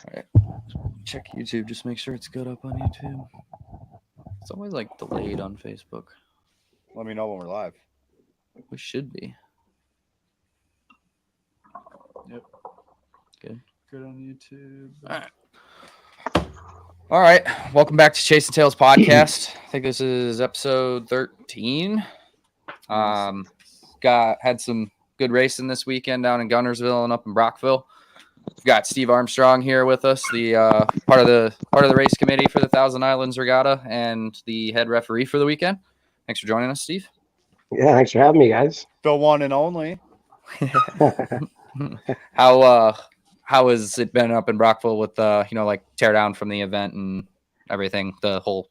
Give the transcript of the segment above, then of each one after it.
All right. Check YouTube. Just make sure it's good up on YouTube. It's always like delayed on Facebook. Let me know when we're live. We should be. Yep. Good. Good on YouTube. All right. Welcome back to Chasin Tails podcast. I think this is episode 13. Had some good racing this weekend down in Gunnersville and up in Brockville. We've got Steve Armstrong here with us, the part of the race committee for the Thousand Islands Regatta and the head referee for the weekend. Thanks for joining us, Steve. Yeah, thanks for having me, guys. The one and only. How has it been up in Brockville with like tear down from the event and everything? The whole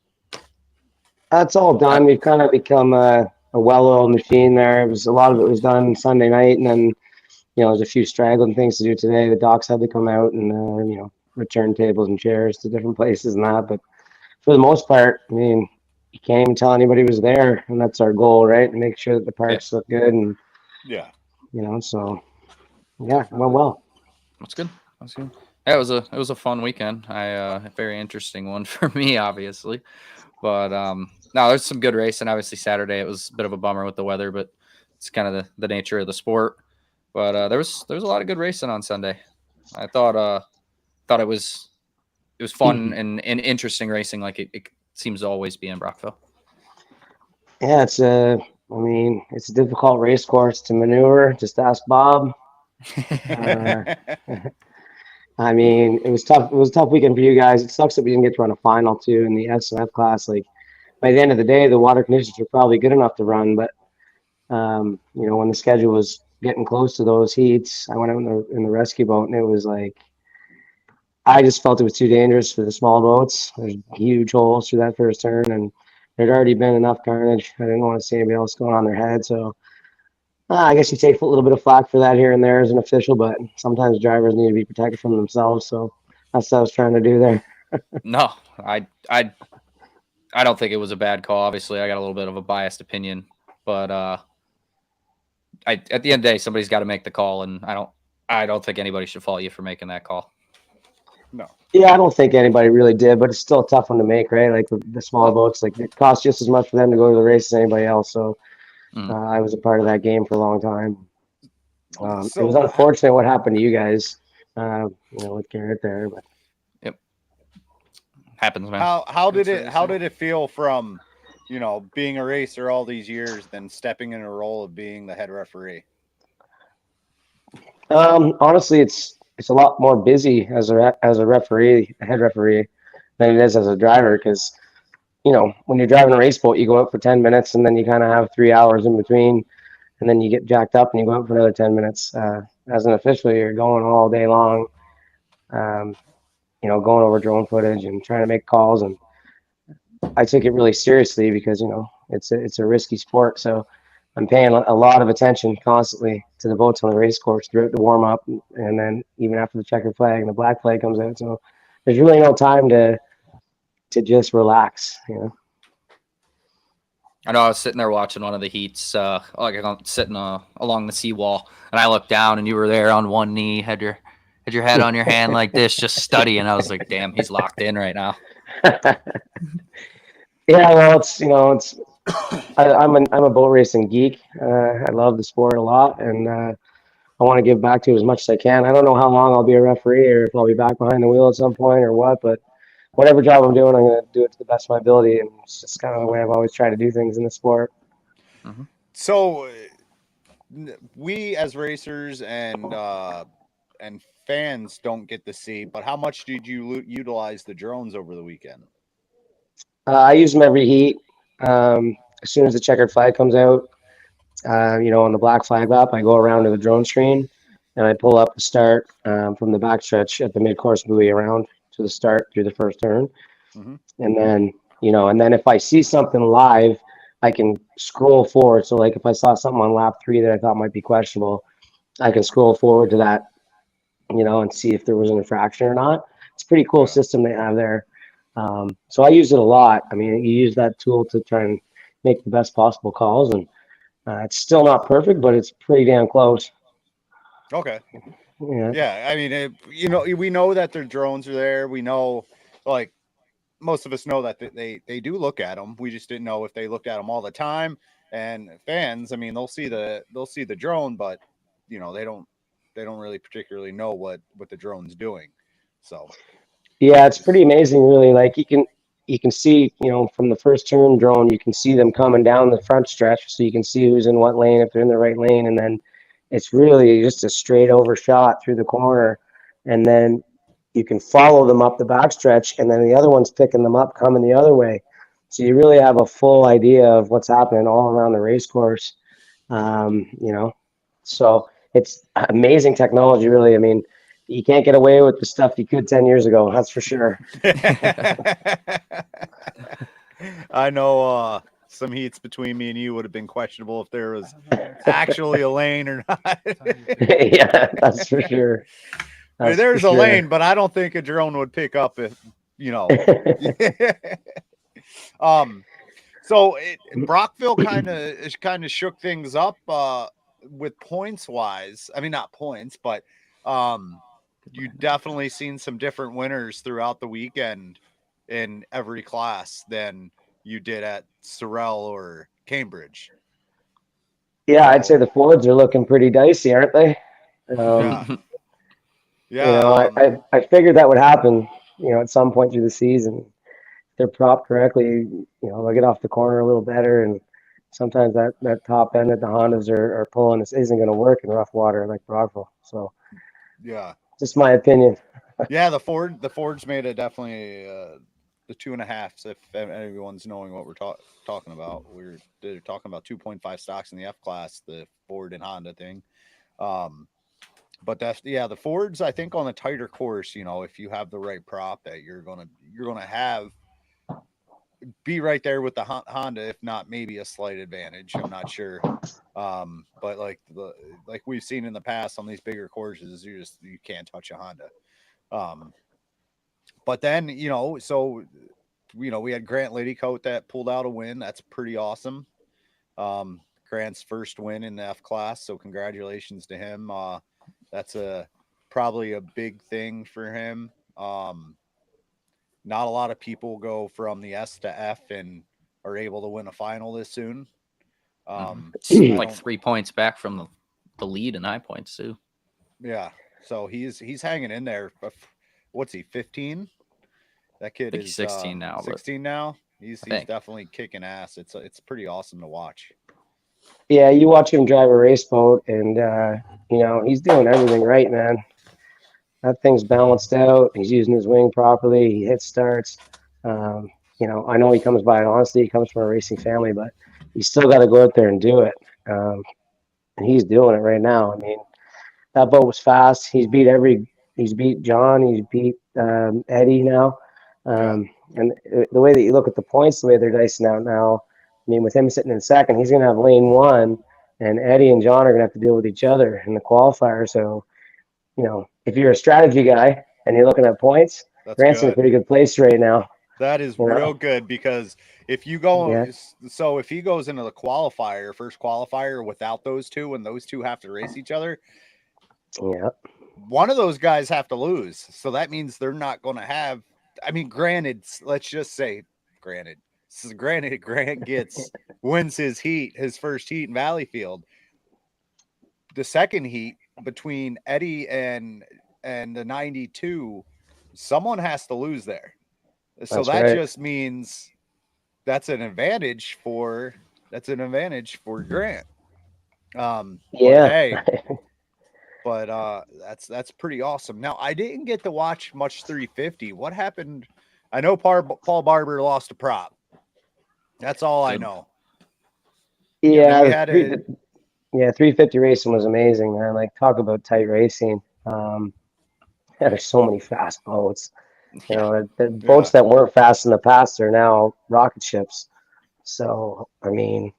That's all done. We've kind of become a well-oiled machine there. A lot of it was done Sunday night, and then there's a few straggling things to do today. The docs had to come out and return tables and chairs to different places and that. But for the most part, I mean, you can't even tell anybody was there, and that's our goal, right? And make sure that the parks look good, and so yeah, it went well. That's good. Yeah, it was a fun weekend. A very interesting one for me, obviously. But no, there's some good racing. Obviously, Saturday it was a bit of a bummer with the weather, but it's kind of the nature of the sport. But there was a lot of good racing on Sunday. I thought it was fun and interesting racing, like it seems to always be in Brockville. Yeah, it's a difficult race course to maneuver. Just ask Bob. I mean, it was tough. It was a tough weekend for you guys. It sucks that we didn't get to run a final too in the SMF class. Like by the end of the day, the water conditions were probably good enough to run, but when the schedule was getting close to those heats, I went out in the rescue boat, and it was like I just felt it was too dangerous for the small boats. There's huge holes through that first turn, and there'd already been enough carnage. I didn't want to see anybody else going on their head, so. I guess you take a little bit of flack for that here and there as an official, but sometimes drivers need to be protected from themselves. So that's what I was trying to do there. No, I don't think it was a bad call. Obviously, I got a little bit of a biased opinion, but at the end of the day, somebody's got to make the call, and I don't think anybody should fault you for making that call. No. Yeah, I don't think anybody really did, but it's still a tough one to make, right? Like the small boats, like it costs just as much for them to go to the race as anybody else. So I was a part of that game for a long time. It was unfortunate what happened to you guys, with Garrett there. But yep, happens, man. How did it feel from, being a racer all these years, then stepping in a role of being the head referee? Honestly, it's a lot more busy as a referee, a head referee, than it is as a driver because. When you're driving a race boat, you go out for 10 minutes and then you kind of have 3 hours in between and then you get jacked up and you go out for another 10 minutes. As an official, you're going all day long, going over drone footage and trying to make calls. And I took it really seriously because, it's a risky sport. So I'm paying a lot of attention constantly to the boats on the race course throughout the warm up. And then even after the checkered flag and the black flag comes out. So there's really no time to just relax, I know I was sitting there watching one of the heats, I'm sitting along the seawall, and I looked down, and you were there on one knee, had your head on your hand like this, just studying. I was like, "Damn, he's locked in right now." Yeah, well, I'm a boat racing geek. I love the sport a lot, and I want to give back to it as much as I can. I don't know how long I'll be a referee, or if I'll be back behind the wheel at some point, or what, but. Whatever job I'm doing, I'm going to do it to the best of my ability, and it's just kind of the way I've always tried to do things in the sport. Mm-hmm. So, we as racers and fans don't get to see, but how much did you utilize the drones over the weekend? I use them every heat. As soon as the checkered flag comes out, on the black flag lap, I go around to the drone screen, and I pull up the start from the backstretch at the mid-course buoy around to the start through the first turn. Mm-hmm. And then if I see something live, I can scroll forward. So like if I saw something on lap 3 that I thought might be questionable, I can scroll forward to that, and see if there was an infraction or not. It's a pretty cool system they have there. So I use it a lot. I mean, you use that tool to try and make the best possible calls, and it's still not perfect, but it's pretty damn close. Okay. Yeah. Yeah, I mean, we know that their drones are there. We know, like, most of us know that they do look at them. We just didn't know if they looked at them all the time. And fans, I mean, they'll see the drone, but they don't really particularly know what the drone's doing. So Yeah, it's pretty amazing, really. Like you can see, from the first turn drone, you can see them coming down the front stretch, so you can see who's in what lane if they're in the right lane, and then it's really just a straight over shot through the corner, and then you can follow them up the back stretch, and then the other one's picking them up coming the other way. So you really have a full idea of what's happening all around the race course. You know, so it's amazing technology, really. I mean, you can't get away with the stuff you could 10 years ago, that's for sure. I know some heats between me and you would have been questionable if there was actually a lane or not. Yeah, that's for sure. I mean, That's there's for a sure. lane, but I don't think a drone would pick up if So Brockville kind of shook things up with points wise. I mean, not points, but you definitely seen some different winners throughout the weekend in every class than you did at Sorrel or Cambridge. Yeah, I'd say the Fords are looking pretty dicey, aren't they? Yeah, I, yeah, I figured that would happen, at some point through the season. If they're propped correctly, they'll get off the corner a little better. And sometimes that top end that the Hondas are pulling isn't going to work in rough water like Brockville. So yeah. just my opinion. Yeah, the Fords made it definitely the 2.5s. If everyone's knowing what we're talking about, they're talking about 2.5 stocks in the F class, the Ford and Honda thing. But the Fords. I think on a tighter course, if you have the right prop, that you're gonna have be right there with the Honda, if not maybe a slight advantage. I'm not sure. But like we've seen in the past on these bigger courses, you can't touch a Honda. But then, we had Grant Ladycoat that pulled out a win. That's pretty awesome. Grant's first win in the F class, so congratulations to him. That's probably a big thing for him. Not a lot of people go from the S to F and are able to win a final this soon. Like 3 points back from the lead in high points too. Yeah, so he's hanging in there. What's he, 15? That kid is 16 now. 16 now. He's definitely kicking ass. It's pretty awesome to watch. Yeah, you watch him drive a race boat, and he's doing everything right, man. That thing's balanced out. He's using his wing properly. He hits starts. I know he comes by it honestly. He comes from a racing family, but you still got to go out there and do it. And he's doing it right now. I mean, that boat was fast. He's beat John. He's beat Eddie now. And the way that you look at the points, the way they're dicing out now, I mean, with him sitting in second, he's going to have lane one, and Eddie and John are going to have to deal with each other in the qualifier. So, if you're a strategy guy and you're looking at points, Grant's in a pretty good place right now. That is real good, because if you go, so if he goes into the first qualifier without those two, and those two have to race each other, one of those guys have to lose. So that means they're not going to have. I mean, granted, let's just say, Grant wins his first heat in Valleyfield. The second heat between Eddie and the 92, someone has to lose there. So just means that's an advantage for Grant. But that's pretty awesome. Now, I didn't get to watch much 350. What happened? I know Paul Barber lost a prop. That's all I know. Yeah, 350 racing was amazing, man. Like, talk about tight racing. There's so many fast boats. The boats that weren't fast in the past are now rocket ships. So, I mean,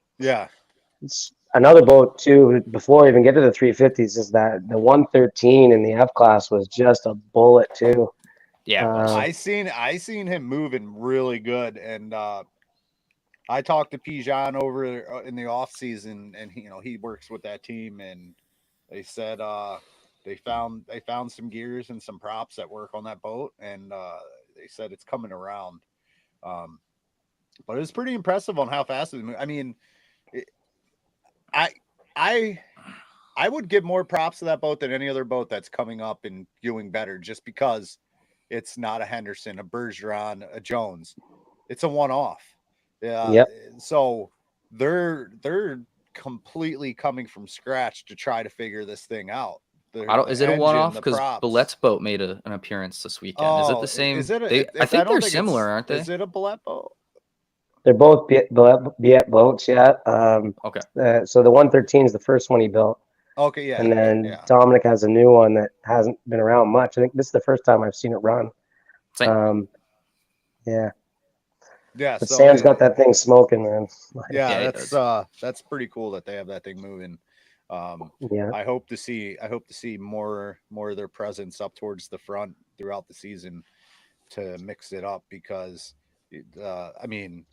it's another boat too. Before I even get to the 350s, is that the 113 in the F class was just a bullet too. Yeah, I seen him moving really good, and I talked to Pijan over in the off season, and he works with that team, and they said they found some gears and some props that work on that boat, and they said it's coming around. But it was pretty impressive on how fast it moved. I mean, I I I would give more props to that boat than any other boat that's coming up and doing better, just because it's not a Henderson, a Bergeron, a Jones. It's a one-off. Yeah. Yep. So they're completely coming from scratch to try to figure this thing out. I don't. The Is it a engine, one-off? the Because props. Billet's boat made an appearance this weekend. Is it Oh, the same? is it? I think they're similar, it's, aren't they? Is it a Bullet boat? They're both Biet boats, yeah. Okay. So the 113 is the first one he built, Okay, yeah, and then yeah. Dominic has a new one that hasn't been around much. I think this is the first time I've seen it run. Same. Yeah, Yeah, but so Sam's got that thing smoking, man. yeah, Yeah, he that's pretty cool that they have that thing moving. Yeah, I hope to see more of their presence up towards the front throughout the season to mix it up, because I mean,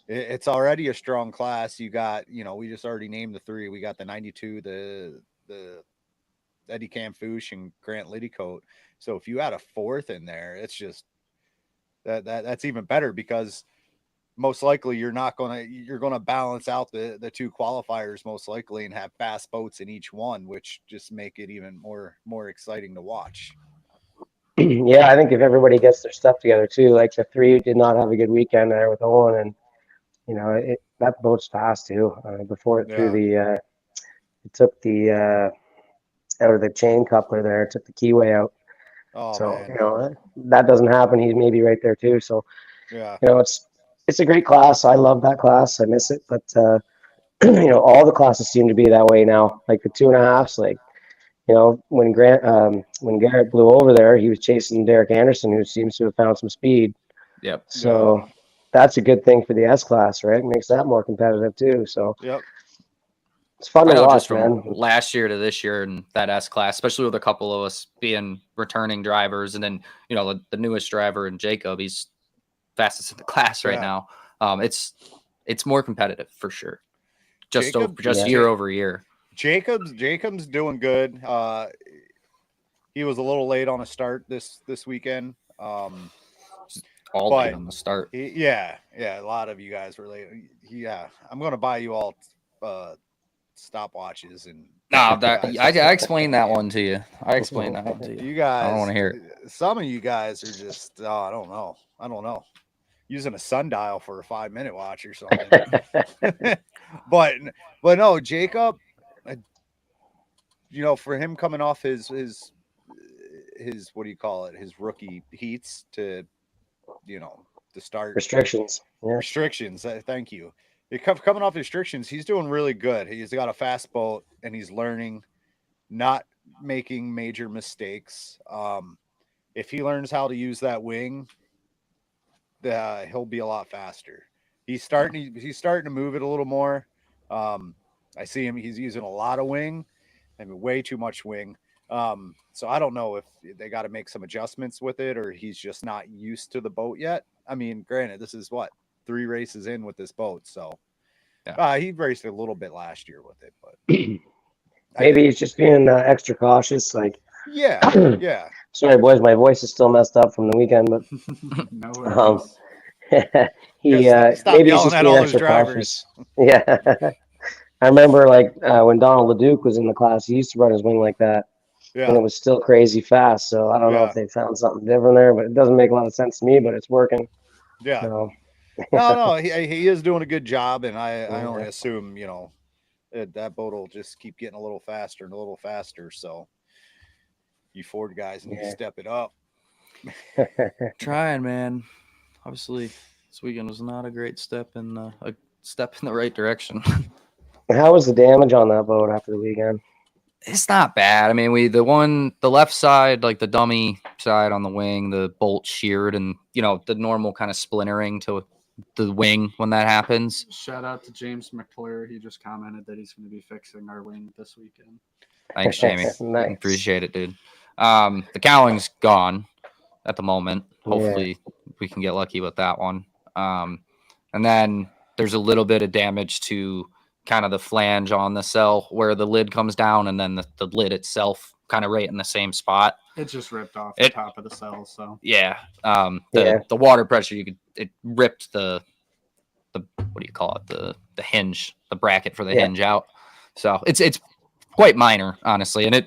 it's already a strong class. You got, we just already named the three. We got the 92, the Eddie Camfouche and Grant Liddycoat. So if you add a fourth in there, it's just that's even better, because most likely you're gonna balance out the two qualifiers most likely and have fast boats in each one, which just make it even more exciting to watch. yeah. I think if everybody gets their stuff together too, like the three did not have a good weekend there with Owen, and that boat's fast too. Before it threw Yeah. it took the out of the chain coupler there, it took the keyway out. Oh So man. that doesn't happen. He's maybe right there too. So Yeah. it's a great class. I love that class. I miss it, but all the classes seem to be that way now. Like the 2.5s, like when Garrett blew over there, he was chasing Derek Anderson, who seems to have found some speed. Yep. So that's a good thing for the S class, right? Makes that more competitive too. So Yep. it's fun I to know, watch, just from man. last year to this year in that S class, especially with a couple of us being returning drivers, and then the newest driver in Jacob, he's fastest in the class right now. It's more competitive for sure. Just year over year. Jacob's doing good. He was a little late on a start this weekend. Late on the start. A lot of you guys were late. Yeah, I'm gonna buy you all stopwatches and. No, I explained that one to you. I explained that one to you. You guys, I don't want to hear it. Some of you guys are just, I don't know, using a sundial for a 5-minute watch or something. but no, Jacob, for him coming off his what do you call it? His rookie heats to start Restrictions. Yeah. Restrictions. Thank you. Coming off restrictions, he's doing really good. He's got a fast boat and he's learning, not making major mistakes. If he learns how to use that wing, he'll be a lot faster. He's starting to move it a little more. I see him. He's using a lot of wing. I mean, way too much wing. So I don't know if they got to make some adjustments with it, or he's just not used to the boat yet. I mean, granted, this is 3 races in with this boat, so he raced a little bit last year with it, but maybe he's just being extra cautious. Like, yeah. Sorry, boys, my voice is still messed up from the weekend, but No worries. Stop maybe he's yelling just at being all those extra drivers. cautious. Yeah, I remember when Donald LeDuc was in the class, he used to run his wing like that, and it was still crazy fast. So I don't know if they found something different there, but it doesn't make a lot of sense to me. But it's working. Yeah. So. No, he is doing a good job, and I only assume that boat will just keep getting a little faster and a little faster. So you Ford guys need to step it up. Trying, man. Obviously, this weekend was not a great step in the right direction. How was the damage on that boat after the weekend? It's not bad. I mean, the left side, like the dummy side on the wing, the bolt sheared, and the normal kind of splintering to the wing when that happens. Shout out to James McClure. He just commented that he's going to be fixing our wing this weekend. Thanks, Jamie. Nice. Appreciate it, dude. The cowling's gone at the moment. Hopefully we can get lucky with that one. And then there's a little bit of damage to kind of the flange on the cell where the lid comes down, and then the lid itself kind of right in the same spot. It just ripped off the top of the cell. So Yeah. Yeah. The water pressure, it ripped the what do you call it? The hinge, the bracket for the hinge out. So it's quite minor, honestly. And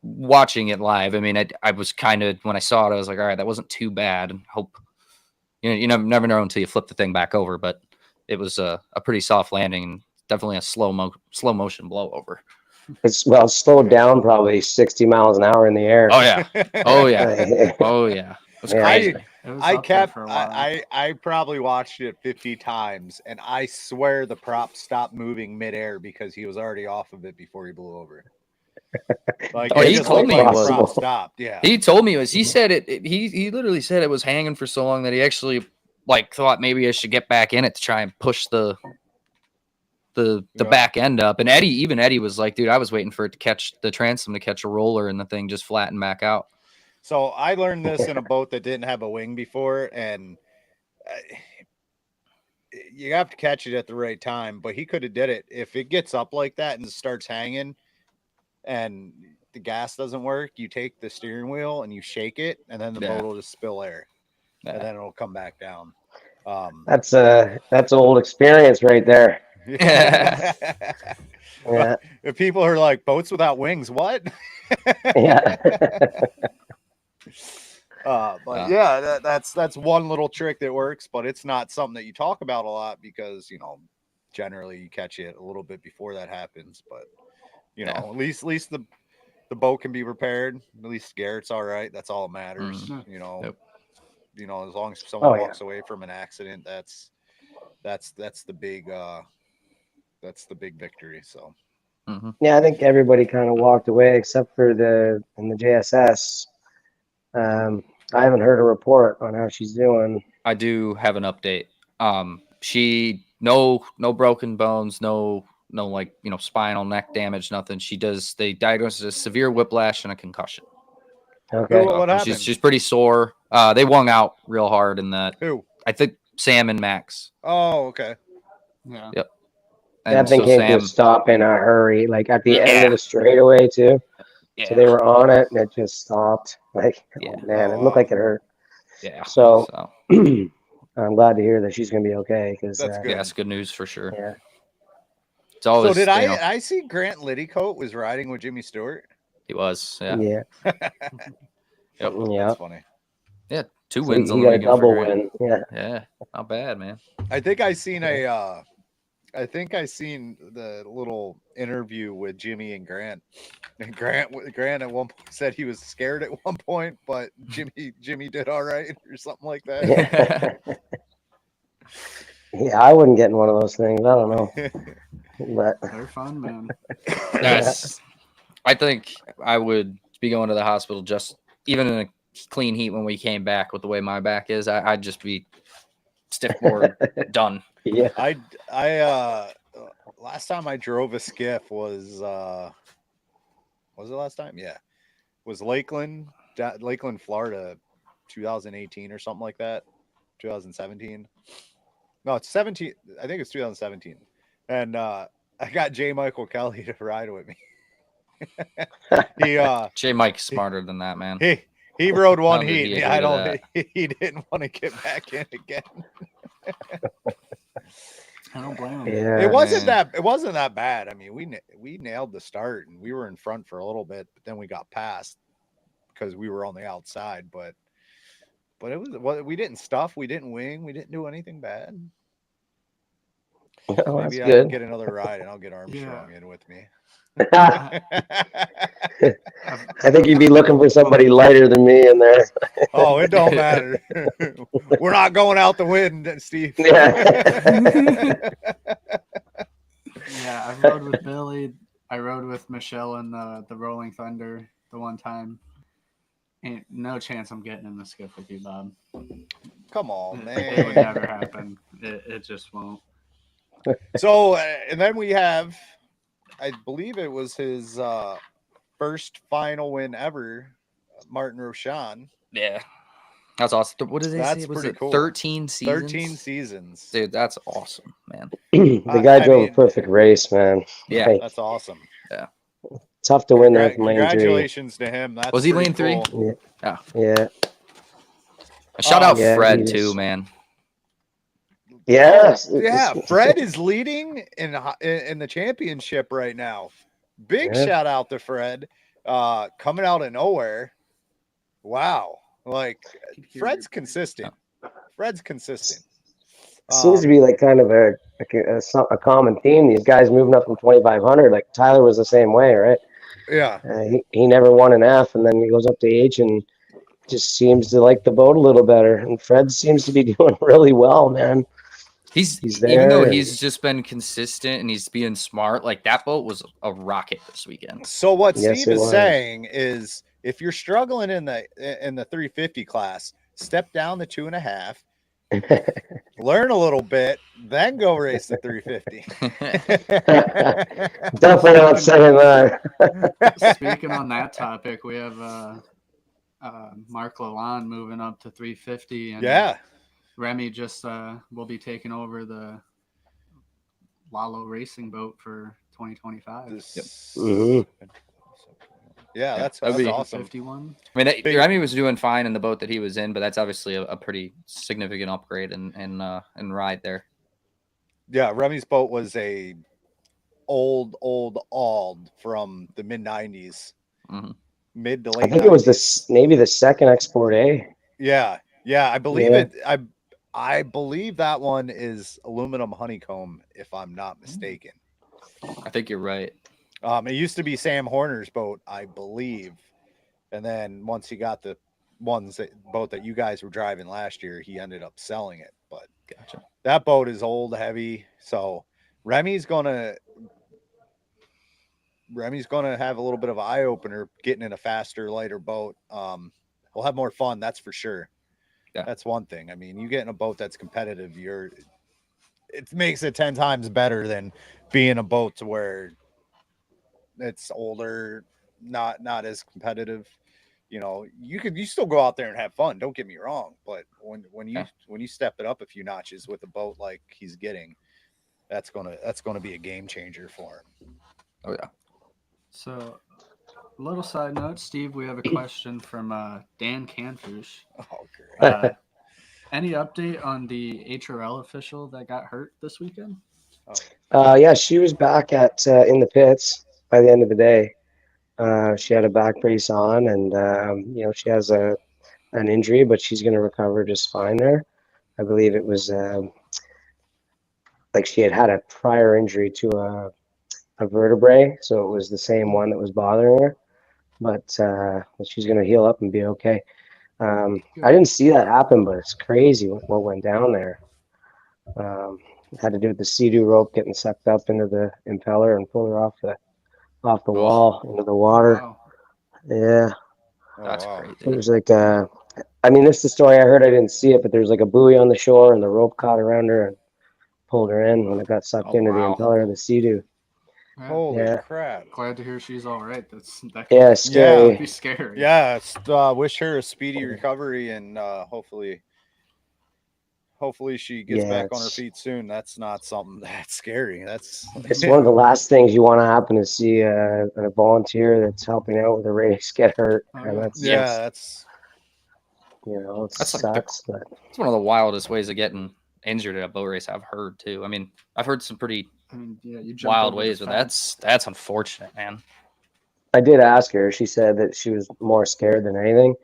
watching it live, I mean, I was kind of, when I saw it, I was like, all right, that wasn't too bad. Hope, you never know until you flip the thing back over, but it was a pretty soft landing and definitely a slow motion blowover. It's slowed down probably 60 miles an hour in the air. Oh yeah. Oh yeah. Oh yeah. It was crazy. I probably watched it 50 times, and I swear the prop stopped moving midair because he was already off of it before he blew over. Like, he told me it was prop stopped. Yeah, he told me it was. He said it. He literally said it was hanging for so long that he actually thought maybe I should get back in it to try and push the back end up. And Eddie was like, dude, I was waiting for it to catch the transom to catch a roller, and the thing just flattened back out. So I learned this in a boat that didn't have a wing before, and you have to catch it at the right time. But he could have did it. If it gets up like that and starts hanging and the gas doesn't work, you take the steering wheel and you shake it, and then the boat will just spill air, and then it'll come back down. That's old experience right there. Yeah. Yeah. If people are like, boats without wings, what? Yeah. But yeah, that's one little trick that works, but it's not something that you talk about a lot because, generally you catch it a little bit before that happens, but at least the boat can be repaired. At least Garrett's all right. That's all that matters. Yep. As long as someone walks away from an accident, that's the big victory. So yeah, I think everybody kind of walked away except for in the JSS. I haven't heard a report on how she's doing. I do have an update. She no broken bones, no spinal, neck damage, nothing. They diagnosed it as severe whiplash and a concussion. Okay. What happened? She's pretty sore. They wung out real hard in that. Who? I think Sam and Max. Oh, okay. Yeah. Yep. That thing came to a stop in a hurry, like at the end of the straightaway too. Yeah. So they were on it and it just stopped. Like, oh man, it looked like it hurt. Yeah. So I'm glad to hear that she's gonna be okay because that's good. Yeah, that's good news for sure. Yeah. It's always, so did I see Grant Liddycoat was riding with Jimmy Stewart? He was. Yeah. Yeah. Yep. Yeah. That's funny. Yeah. 2 So wins on he the got a weekend for double Grant. win. Yeah. Yeah. Not bad, man. I think I seen the little interview with Jimmy and Grant. And Grant at one point said he was scared at one point, but Jimmy did all right or something like that. Yeah, I wouldn't get in one of those things. I don't know. But They're fun, man. I think I would be going to the hospital just even in a clean heat when we came back with the way my back is. I'd just be stiff board done. yeah. I last time I drove a skiff was it last time? Yeah. Was Lakeland, Florida, 2018 or something like that. 2017. No, it's 17. I think it's 2017. And I got J. Michael Kelly to ride with me. J. Mike's smarter than that, man. He rode one How did heat. he I agree to don't. He didn't want to get back in again. I don't blame him. Yeah. It wasn't that bad. I mean, we nailed the start and we were in front for a little bit, but then we got past because we were on the outside. But it was we didn't stuff, we didn't wing, we didn't do anything bad. Oh, Maybe I good. can get another ride and I'll get Armstrong in with me. I think you'd be looking for somebody lighter than me in there. Oh, it don't matter. We're not going out the wind, Steve. Yeah. Yeah, I rode with Billy. I rode with Michelle in the Rolling Thunder the one time. Ain't no chance I'm getting in the skiff with you, Bob. Come on, man. It would never happen. It just won't. So, and then we have, I believe it was his first final win ever, Martin Roshan. Yeah. That's awesome. What did they say? Was it cool. 13 seasons? 13 seasons. Dude, that's awesome, man. The guy drove a perfect race, man. Yeah. Like, That's awesome. Yeah. tough to win there from lane 3. Congratulations to him. That's Was he pretty lane 3? cool. Yeah. Shout out Yeah, Fred he too, is. man. Yeah. Yeah, Fred is leading in the championship right now. Big Yeah. shout out to Fred, coming out of nowhere. Wow, like Fred's consistent. Fred's consistent. Seems to be like kind of a common theme. These guys moving up from 2,500. Like Tyler was the same way, right? Yeah, He never won an F, and then he goes up to H and just seems to like the boat a little better. And Fred seems to be doing really well, man. He's there. Even though he's just been consistent and he's being smart, like that boat was a rocket this weekend. So what Yes, Steve it is was. saying is, if you're struggling in the 350 class, step down to 2.5, learn a little bit, then go race the 350. Definitely not saying that. Speaking on that topic, we have Mark Lalonde moving up to 350, and Yeah, Remy just will be taking over the Lalo racing boat for 2025. Mhm. Yeah, that's that'd be awesome. 51. I mean, Remy was doing fine in the boat that he was in, but that's obviously a pretty significant upgrade and ride there. Yeah, Remy's boat was a old from the mid 90s, Mhm. mid to I late. think 90s. it was maybe the second Export A. Yeah, I believe Yeah. it. I believe that one is aluminum honeycomb, if I'm not mistaken. I think you're right. It used to be Sam Horner's boat, I believe, and then once he got the boat that you guys were driving last year, he ended up selling it. But Gotcha. that boat is old, heavy, so Remy's gonna have a little bit of an eye opener getting in a faster, lighter boat. We'll have more fun, that's for sure. Yeah. That's one thing. I mean, you get in a boat that's competitive, it makes it 10 times better than being a boat to where it's older, not as competitive. You know, you still go out there and have fun, don't get me wrong, but when you step it up a few notches with a boat like he's getting, that's gonna be a game changer for him. Oh yeah. So, a little side note, Steve, we have a question from Dan Canfush. Oh, great. Any update on the HRL official that got hurt this weekend? Yeah, she was back at in the pits by the end of the day. She had a back brace on, and she has an injury, but she's going to recover just fine there. I believe it was like she had a prior injury to a vertebrae, so it was the same one that was bothering her. But she's going to heal up and be okay. I didn't see that happen, but it's crazy what went down there. Had to do with the Sea-Doo rope getting sucked up into the impeller and pulled her off the wall into the water. Wow. Yeah. That's wow. crazy. It was like I mean, this is the story I heard. I didn't see it, but there's like a buoy on the shore, and the rope caught around her and pulled her in when it got sucked into wow. the impeller of the Sea-Doo. Holy Yeah. crap. Glad to hear she's all right. That Yeah, could scary. be scary. Yeah, wish her a speedy recovery, and hopefully she gets back on her feet soon. That's not something that's scary. That's It's one of the last things you want to happen is see a volunteer that's helping out with a race get hurt. Oh, And yeah. that's that's it That's like sucks. But It's one of the wildest ways of getting injured at a boat race I've heard too. I mean, I've heard some pretty I mean, yeah, you jump wild over the ways, but fence. that's unfortunate, man. I did ask her. She said that she was more scared than anything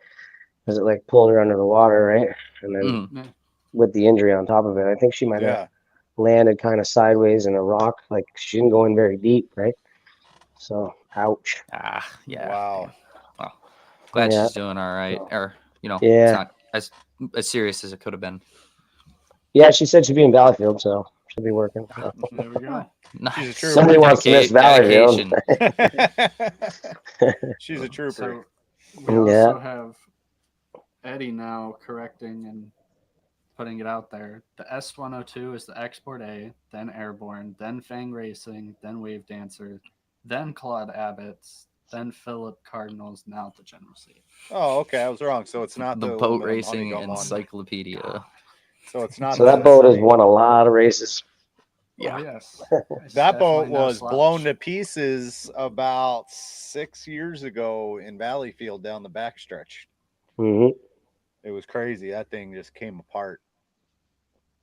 because it like pulled her under the water, right? And then Mhm. with the injury on top of it, I think she might have landed kind of sideways in a rock. Like she didn't go in very deep, right? So, ouch. Yeah. Wow. Man. Well, glad Yeah. she's doing all right. Or it's Yeah. not as serious as it could have been. Yeah, she said she'd be in Valleyfield, so she'll be working. So. There we go. Nice. She's a trooper. Somebody wants to miss Valleyfield. Dedication. She's a trooper. So we also have Eddie now correcting and putting it out there. The S102 is the Export A, then Airborne, then Fang Racing, then Wave Dancer, then Claude Abbott's, then Philip Cardinals, now the General C. Oh, okay. I was wrong. So it's not The the boat aluminum racing honeycomb one. encyclopedia. So it's not. So that boat has won a lot of races. Yeah. Oh, yes. That boat Definitely no was slouch. blown to pieces about 6 years ago in Valleyfield down the backstretch. Hmm. It was crazy. That thing just came apart.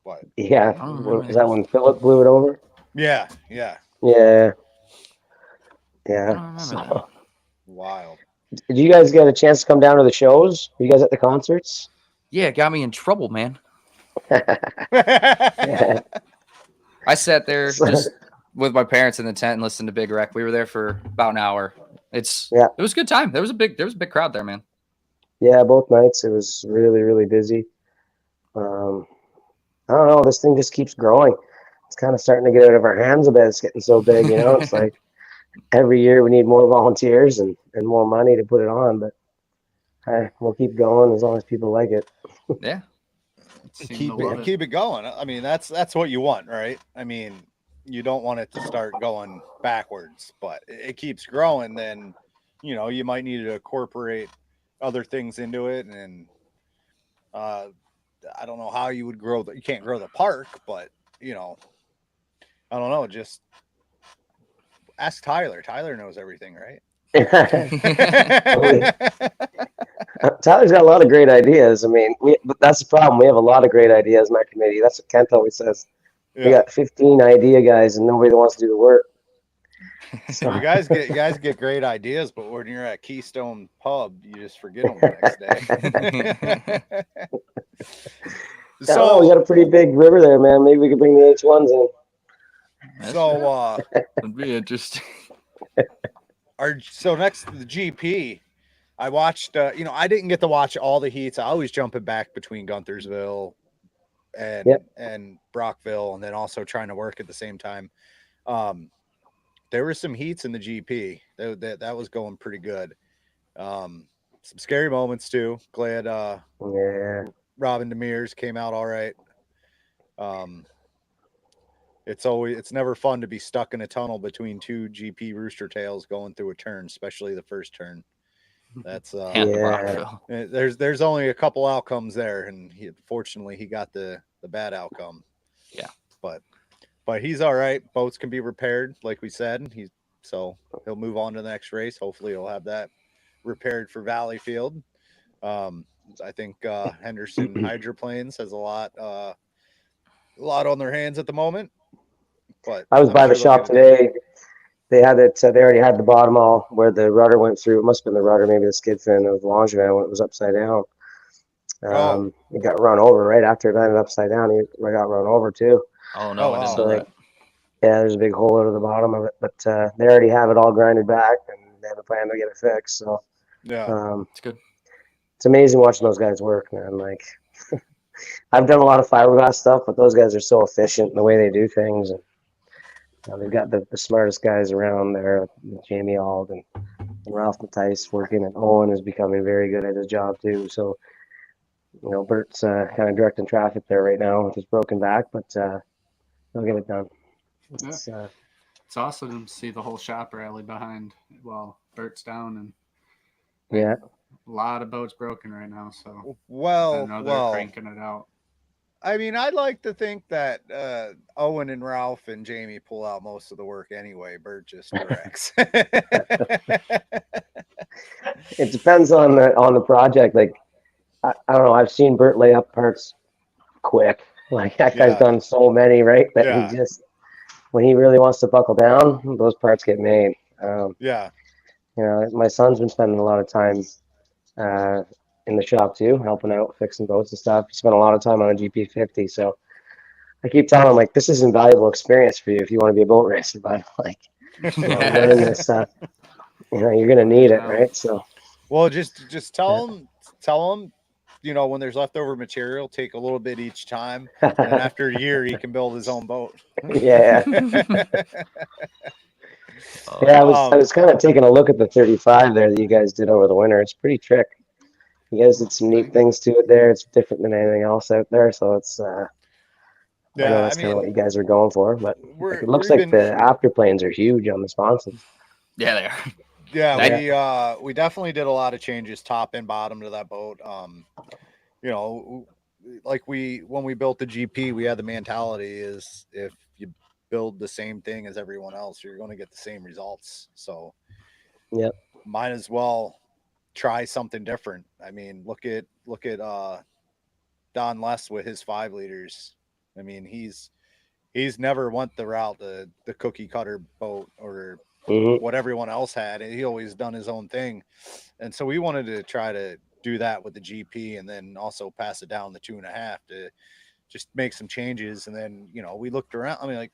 But Yeah. I don't remember Is that that. when Philip blew it over? yeah. Yeah. I Yeah. don't remember So, that. Wild. did you guys get a chance to come down to the shows? Were you guys at the concerts? Yeah, it got me in trouble, man. Yeah. I sat there So- just with my parents in the tent and listened to Big Wreck. We were there for about an hour. It was a good time. There was a big crowd there, man. Yeah, both nights it was really, really busy. I don't know. This thing just keeps growing. It's kind of starting to get out of our hands a bit. It's getting so big, you know. It's like every year we need more volunteers and more money to put it on. But hey, we'll keep going as long as people like it. Yeah. Seem to love it. Keep it going. I mean, that's what you want, right? I mean, you don't want it to start going backwards, but it keeps growing. Then, you might need to incorporate other things into it, and I don't know how you would grow. You can't grow the park, but I don't know. Just ask Tyler. Tyler knows everything, right? Tyler's got a lot of great ideas. I mean, but that's the problem. We have a lot of great ideas in our committee. That's what Kent always says. We got 15 idea guys and nobody that wants to do the work. So. You guys get great ideas, but when you're at Keystone Pub, you just forget them the next day. So we got a pretty big river there, man. Maybe we could bring the H1s in. It'd be interesting. Next to the GP, I watched. I didn't get to watch all the heats. I always jump it back between Gunther'sville and Brockville, and then also trying to work at the same time. There were some heats in the GP. That was going pretty good. Some scary moments too. Glad Robin Demers came out all right. It's never fun to be stuck in a tunnel between two GP rooster tails going through a turn, especially the first turn. That's there's only a couple outcomes there, and fortunately he got the bad outcome. Yeah, but he's all right. Boats can be repaired, like we said. So he'll move on to the next race. Hopefully he'll have that repaired for Valleyfield. I think Henderson Hydroplanes has a lot on their hands at the moment. But I was by the shop today. They had it. They already had the bottom all where the rudder went through. It must have been the rudder, maybe the skid fin of the Longevin when it was upside down. It got run over right after it landed upside down. It got run over too. Oh no, I didn't know that. Yeah, there's a big hole out of the bottom of it, but they already have it all grinded back, and they have a plan to get it fixed. So it's good. It's amazing watching those guys work, man. Like I've done a lot of fiberglass stuff, but those guys are so efficient in the way they do things, and they've got the smartest guys around there. Jamie Ald and Ralph Matthijs working, and Owen is becoming very good at his job too. So Bert's kind of directing traffic there right now with his broken back, but he'll get it done. It's awesome to see the whole shop rally behind while Bert's down, and a lot of boats broken right now. So they're cranking it out. I mean, I'd like to think that Owen and Ralph and Jamie pull out most of the work anyway. Bert just directs. It depends on the project. Like I don't know. I've seen Bert lay up parts quick. Like that guy's done so many, right? That he just, when he really wants to buckle down, those parts get made. My son's been spending a lot of time in the shop too, helping out, fixing boats and stuff. He spent a lot of time on a GP50. So I keep telling him, like, this is invaluable experience for you if you want to be a boat racer. But like, learning this stuff, you're gonna need it, right? So, well, just tell him. When there's leftover material, take a little bit each time, and after a year, he can build his own boat. Yeah. I was kind of taking a look at the 35 there that you guys did over the winter. It's pretty trick. You guys did some neat things to it there. It's different than anything else out there, so it's I know that's kind of what you guys are going for. But it looks like the afterplanes are huge on the sponsons. Yeah, they are. Yeah, we definitely did a lot of changes, top and bottom, to that boat. Like when we built the GP, we had the mentality is if build the same thing as everyone else, you're going to get the same results. So, Yep. might as well try something different. I mean, look at Don Less with his 5 liters. I mean, he's never went the route the cookie cutter boat or what everyone else had. He always done his own thing, and so we wanted to try to do that with the GP, and then also pass it down the 2.5 to just make some changes. And then we looked around. I mean, like,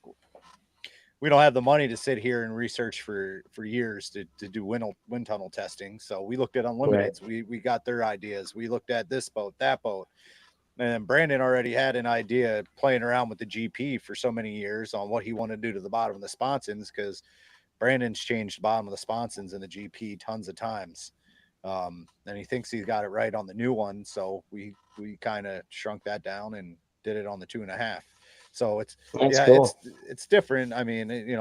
we don't have the money to sit here and research for years to do wind tunnel testing. So we looked at Unlimiteds. Right. We got their ideas. We looked at this boat, that boat. And Brandon already had an idea playing around with the GP for so many years on what he wanted to do to the bottom of the sponsons, because Brandon's changed the bottom of the sponsons in the GP tons of times. And he thinks he's got it right on the new one. So we kind of shrunk that down and did it on the 2.5. So it's cool. It's different. I mean, it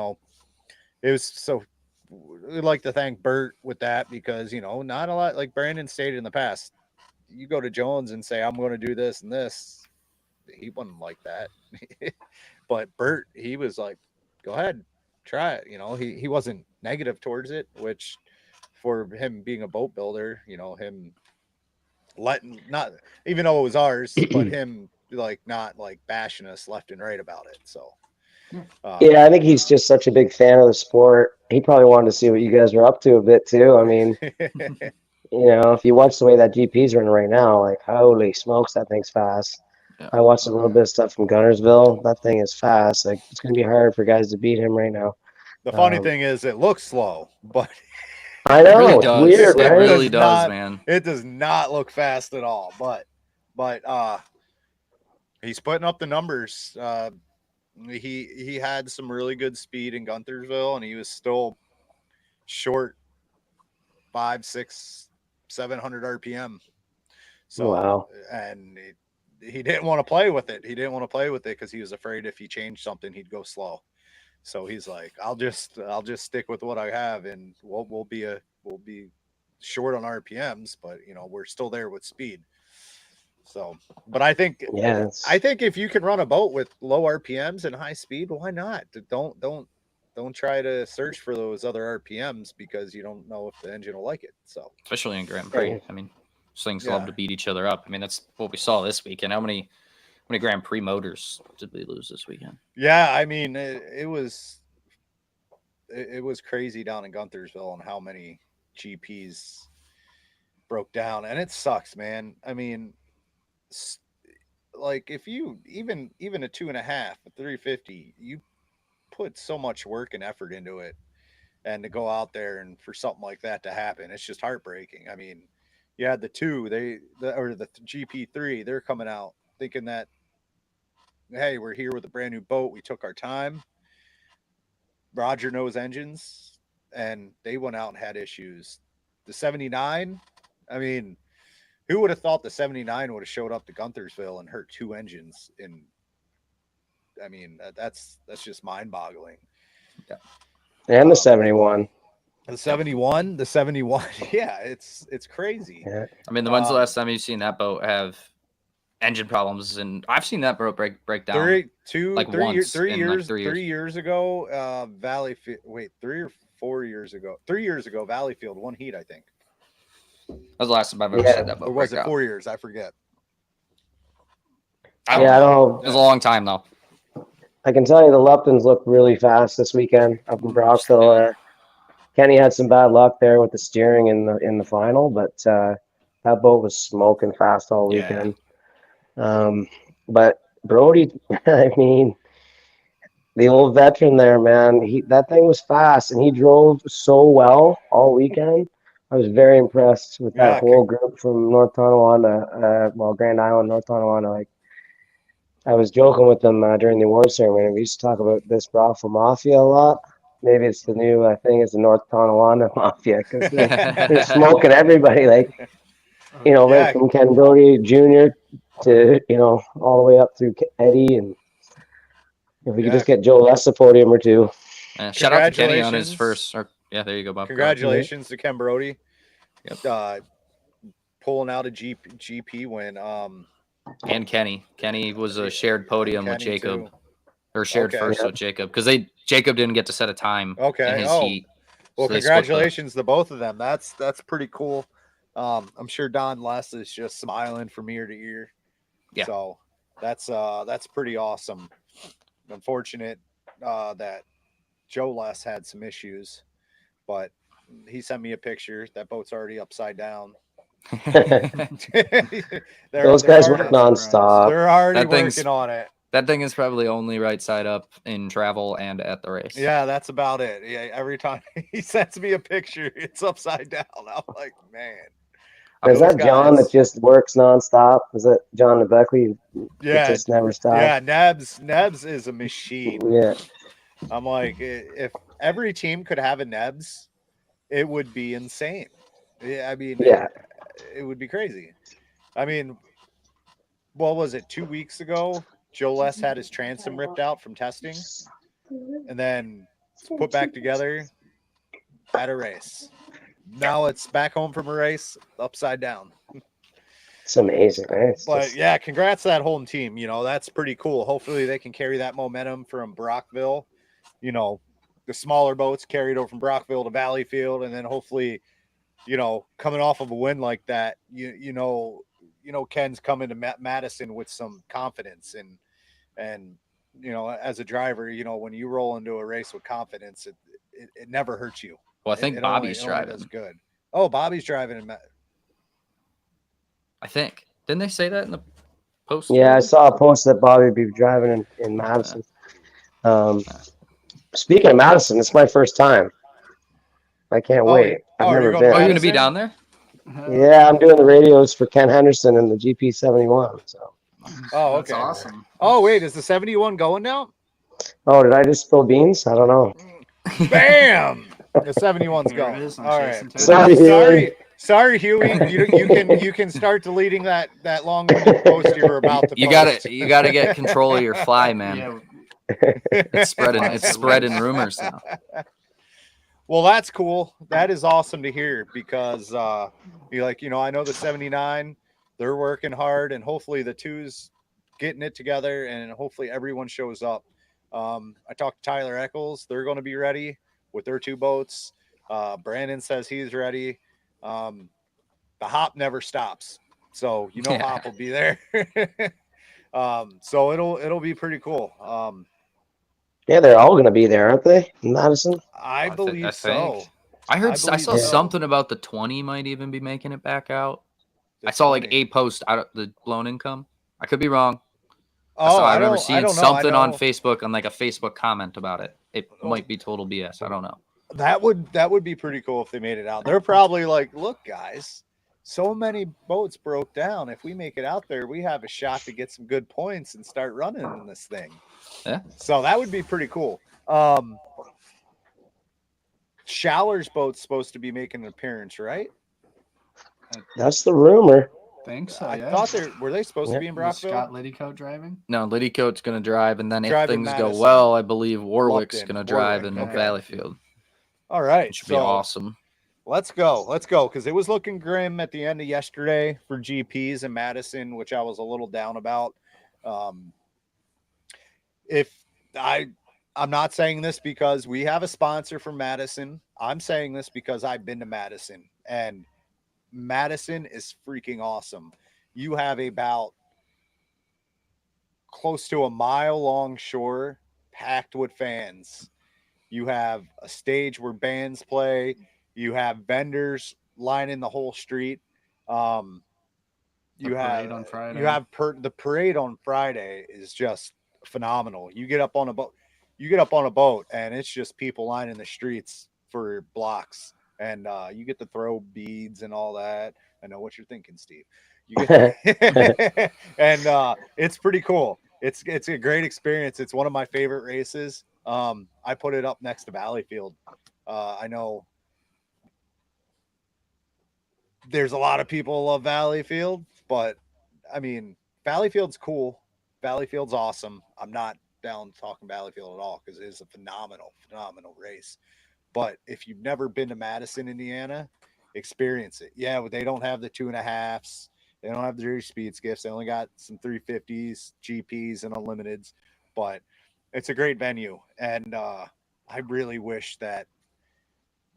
was so we'd like to thank Bert with that, because, not a lot, like Brandon stated in the past, you go to Jones and say, I'm going to do this and this. He wouldn't like that. But Bert, he was like, go ahead, try it. He wasn't negative towards it, which for him being a boat builder, him letting, not even though it was ours, but him not bashing us left and right about it. So yeah, I think he's just such a big fan of the sport. He probably wanted to see what you guys were up to a bit too. I mean, if you watch the way that GP's running right now, like, holy smokes, that thing's fast. Yeah. I watched a little bit of stuff from Gunnersville. That thing is fast. Like, it's going to be hard for guys to beat him right now. The funny thing is, it looks slow, but I know, it really it's does. Weird, right? It really does, man. It does not look fast at all. But he's putting up the numbers. He had some really good speed in Guntersville, and he was still short 500, 600, 700 RPM. So, wow. And he didn't want to play with it. He didn't want to play with it because he was afraid if he changed something, he'd go slow. So he's like, I'll just stick with what I have, and we'll be short on RPMs, but we're still there with speed. So, but I think if you can run a boat with low RPMs and high speed, why not? Don't try to search for those other RPMs, because you don't know if the engine will like it. So, especially in Grand Prix, I mean, things love to beat each other up. I mean, that's what we saw this weekend. How many Grand Prix motors did we lose this weekend? Yeah, I mean, it was crazy down in Guntersville on how many GPs broke down, and it sucks, man. I mean, like, if you even a 2.5, a 350, you put so much work and effort into it, and to go out there and for something like that to happen, it's just heartbreaking. I mean, you had the GP3, they're coming out thinking that, hey, we're here with a brand new boat. We took our time. Roger knows engines, and they went out and had issues. The 79, I mean, who would have thought the 79 would have showed up to Guntersville and hurt 2 engines? I mean, that's just mind-boggling. Yeah. And the 71. The 71, yeah, it's crazy. Yeah. I mean, when's the last time you've seen that boat have engine problems? And I've seen that boat break down 3 years ago, 3 or 4 years ago. 3 years ago, Valleyfield, one heat, I think. That was the last time I've ever seen that boat. Or was it 4 years? I forget. I don't know. It was a long time though. I can tell you the Luptons looked really fast this weekend up in Brockville. Kenny had some bad luck there with the steering in the final, but that boat was smoking fast all weekend. But Brody, I mean, the old veteran there, man, that thing was fast, and he drove so well all weekend. I was very impressed with that whole group from North Tonawanda, Grand Island, North Tonawanda. Like, I was joking with them during the award ceremony. We used to talk about this Brockville Mafia a lot. Maybe it's the new thing is the North Tonawanda Mafia, because they're smoking everybody. Like, right from Ken Brody Jr. to, all the way up through Eddie. And if we could just get Joe Less a podium or two. Shout out to Kenny on his first. There you go, Bob. Congratulations to Ken Brody. Yep. Pulling out a GP win. And Kenny was a shared podium with Jacob. Too. or shared Okay. first with Jacob because Jacob didn't get to set a time Okay. in his Oh, heat. well, so they split the- congratulations to both of them. That's pretty cool. I'm sure Don Les is just smiling from ear to ear. Yeah. So that's pretty awesome. Unfortunate that Joe Les had some issues, but he sent me a picture. That boat's already upside down. Those guys work nonstop. They're already That thing's- working on it. That thing is probably only right side up in travel and at the race. Yeah, that's about it. Yeah, every time he sends me a picture, it's upside down. I'm like, man. Is Those that John guys- that just works nonstop? Is that John Beckley? Yeah, Just never stops. yeah. Nebs is a machine. Yeah. I'm like, if every team could have a Nebs, it would be insane. Yeah, I mean, Yeah. it would be crazy. I mean, what was it? 2 weeks ago, Joe Les had his transom ripped out from testing, and then put back together at a race. Now it's back home from a race, upside down. It's amazing, right? It's But just- yeah, congrats to that home team. That's pretty cool. Hopefully they can carry that momentum from Brockville. The smaller boats carried over from Brockville to Valleyfield, and then hopefully, coming off of a win like that, Ken's coming to Madison with some confidence and as a driver, when you roll into a race with confidence, it never hurts you. Well, I think It Bobby's only driving. does good. Oh, Bobby's driving. I think. Didn't they say that in the post? Yeah, I saw a post that Bobby would be driving in Madison. Speaking of Madison, it's my first time. I can't wait. I've you're never going to been. Oh, you're going to be Madison? down there? Yeah, I'm doing the radios for Ken Henderson and the GP 71. So. Oh, That's okay. awesome. Oh, wait, is the 71 going now? Oh, did I just spill beans? I don't know. Bam! The 71's Here it going. is on All Chasin right. Tails. Sorry, Huey. You can start deleting that long-winded post you were about to You post. gotta get control of your fly, man. Yeah, It's spreading rumors now. Well, that's cool. That is awesome to hear because I know the 79, they're working hard, and hopefully the 2's getting it together, and hopefully everyone shows up. I talked to Tyler Eccles. They're going to be ready with their 2 boats. Brandon says he's ready. The hop never stops. So, Hop will be there. So it'll be pretty cool. Yeah, they're all going to be there, aren't they? In Madison? I believe so. I heard. I believe saw so. something about the 20 might even be making it back out. The I saw like 20. a post out of the blown income. I could be wrong. Oh, I remember seeing don't know. something on Facebook on like a Facebook comment about it. It Oh. might be total BS. I don't know. That would be pretty cool if they made it out. They're probably like, look, guys, so many boats broke down. If we make it out there, we have a shot to get some good points and start running in this thing. Yeah. So that would be pretty cool. Shaller's boat's supposed to be making an appearance, right? That's the rumor. think so. I Yeah. thought were they supposed to be in Was Brockville? Scott Liddycoat driving? No, Liddycoat's going to drive, and then if Drive in things go Madison. well, I believe Warwick's Lupton. going to drive in Warwick, okay. Valleyfield. All right. It should be awesome. Let's go. Because it was looking grim at the end of yesterday for GPs in Madison, which I was a little down about. I'm not saying this because we have a sponsor from Madison. I'm saying this because I've been to Madison, and Madison is freaking awesome. You have about close to a mile-long shore packed with fans. You have a stage where bands play. You have vendors lining the whole street. The parade on Friday. You have the parade on Friday is just phenomenal. You get up on a boat, and it's just people lining the streets for blocks, and you get to throw beads and all that. I know what you're thinking, Steve. You get and it's pretty cool. It's a great experience. It's one of my favorite races. I put it up next to Valleyfield. I know there's a lot of people who love Valleyfield, but I mean, Valleyfield's cool. Valleyfield's awesome. I'm not down talking Valleyfield at all because it is a phenomenal race. But if you've never been to Madison, Indiana, experience it. Yeah, they don't have the 2.5s. They don't have the Jersey Speed skiffs. They only got some 350s, GPs, and unlimiteds. But it's a great venue, and I really wish that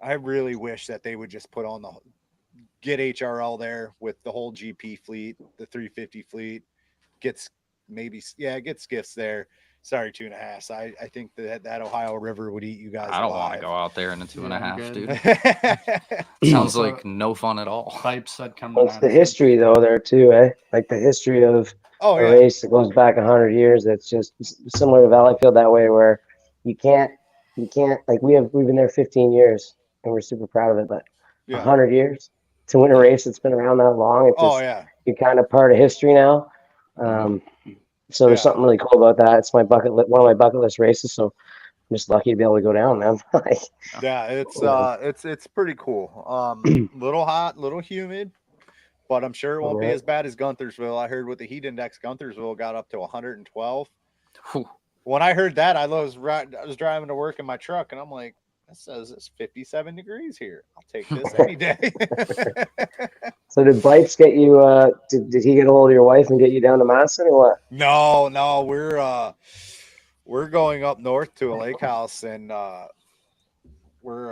they would just put on get HRL there with the whole GP fleet, the 350 fleet, gets gifts there. Sorry, 2.5. I think that Ohio River would eat you guys I don't alive. want to go out there in a 2.5, dude. Sounds like no fun at all. Pipe said come Well, it's the history though there too, eh? Like the history of a race that goes back 100 years. That's just similar to Valleyfield that way, where you can't like we've been there 15 years and we're super proud of it, but 100 years to win a race that's been around that long, it's just you're kind of part of history now. So there's something really cool about that. It's one of my bucket list races. So I'm just lucky to be able to go down, man. Yeah, it's pretty cool. Little hot, little humid, but I'm sure it won't be as bad as Guntersville. I heard with the heat index, Guntersville got up to 112. When I heard that, I was driving to work in my truck, and I'm like, that says it's 57 degrees here. I'll take this any day. So did Bites get you? Did he get a hold of your wife and get you down to Madison or what? No, we're going up north to a lake house, and we're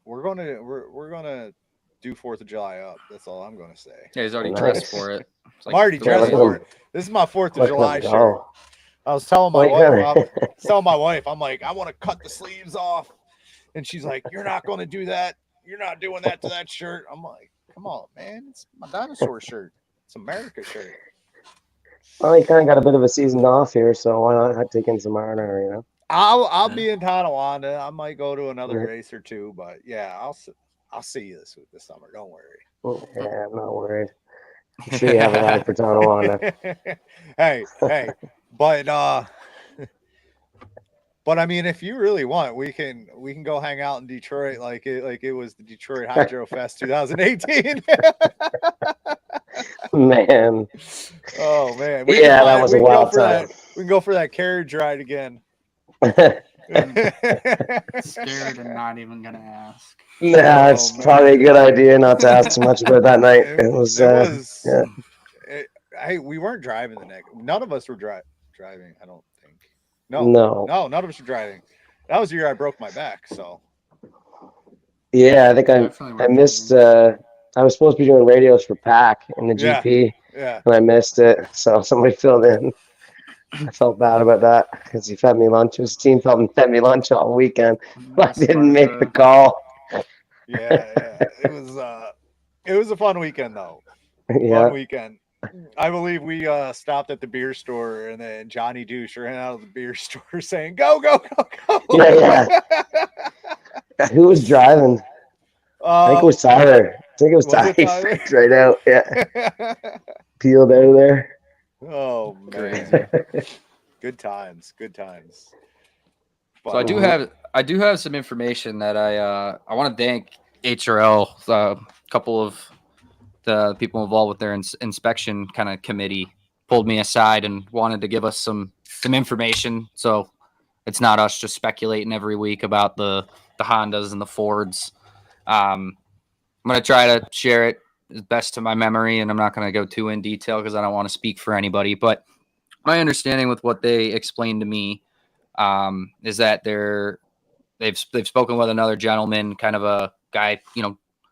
gonna do 4th of July up. That's all I'm gonna say. Yeah, he's already dressed for it. I'm already dressed for it. This is my 4th of July shirt. I was telling my wife, I'm like, I want to cut the sleeves off, and she's like, "You're not going to do that. You're not doing that to that shirt." I'm like, "Come on, man, it's my dinosaur shirt. It's America shirt." Well, he kind of got a bit of a season off here, so why not take in some R&R, you know? I'll be in Tonawanda. I might go to another race or two, but yeah, I'll see you this summer. Don't worry. Yeah, I'm not worried. I'm sure you have a ride for Tonawanda. Hey, but I mean, if you really want, we can go hang out in Detroit like it was the Detroit Hydro Fest 2018. Man. Oh man. That was a wild time. We can go for that carriage ride again. Scared and not even gonna ask. Nah, it's probably a good idea not to ask too much about that night. It was hey, we weren't driving the next. None of us were driving. I don't think. No, none of us were driving. That was the year I broke my back. So. Yeah, I think I missed. I was supposed to be doing radios for PAC in the GP, and I missed it. So somebody filled in. I felt bad about that because he fed me lunch. His team fed me lunch all weekend, but I didn't make the call. Yeah. It was a fun weekend though. Yeah. Fun weekend. I believe we stopped at the beer store, and then Johnny Douche ran out of the beer store saying, "Go, go, go, go!" Yeah. Who was driving? I think it was Tyler. He freaked right out. Yeah. Peeled out of there. Oh man. Good times. So I do have some information that I want to thank HRL, a couple of the people involved with their inspection kind of committee pulled me aside and wanted to give us some information. So it's not us just speculating every week about the Hondas and the Fords. I'm going to try to share it as best to my memory, and I'm not going to go too in detail because I don't want to speak for anybody. But my understanding with what they explained to me is that they've spoken with another gentleman, kind of a guy,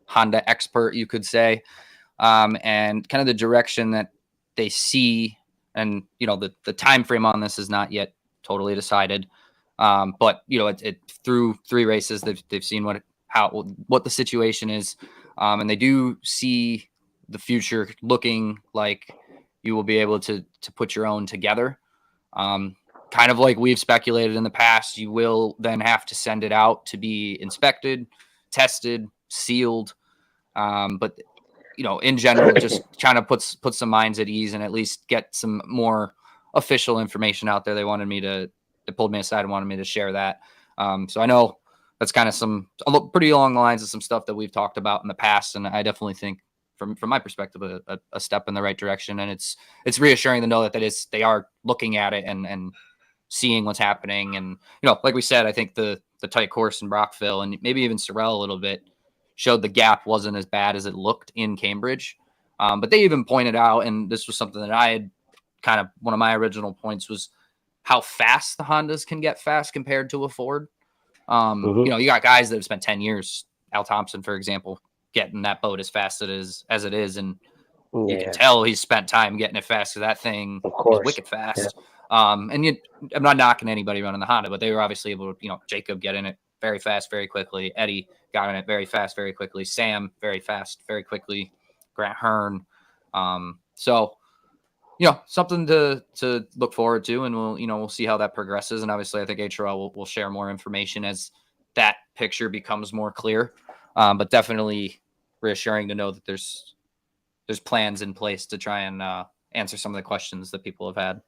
Honda expert, you could say, and kind of the direction that they see, and the time frame on this is not yet totally decided. But it through 3 races they've seen what the situation is, and they do see the future looking like you will be able to put your own together. Kind of like we've speculated in the past, you will then have to send it out to be inspected, tested, sealed. But in general, just kind of put some minds at ease and at least get some more official information out there. They pulled me aside and wanted me to share that. So I know that's kind of pretty along the lines of some stuff that we've talked about in the past. And I definitely think from my perspective, a step in the right direction. And it's reassuring to know that they are looking at it and seeing what's happening. And, like we said, I think the tight course in Brockville and maybe even Sorrel a little bit showed the gap wasn't as bad as it looked in Cambridge. But they even pointed out, and this was something that I had kind of, one of my original points was how fast the Hondas can get fast compared to a Ford. Mhm. You know, you got guys that have spent 10 years, Al Thompson, for example, getting that boat as fast as it is. And you can Yeah, tell he's spent time getting it fast because that thing of is course. wicked fast. I'm not knocking anybody running the Honda, but they were obviously able to, you know, Jacob get in it very fast, very quickly. Eddie got in it very fast, very quickly. Sam, very fast, very quickly. Grant Hearn. So, you know, something to look forward to, and we'll see how that progresses. And obviously, I think HRL will share more information as that picture becomes more clear. But definitely reassuring to know that there's plans in place to try and answer some of the questions that people have had.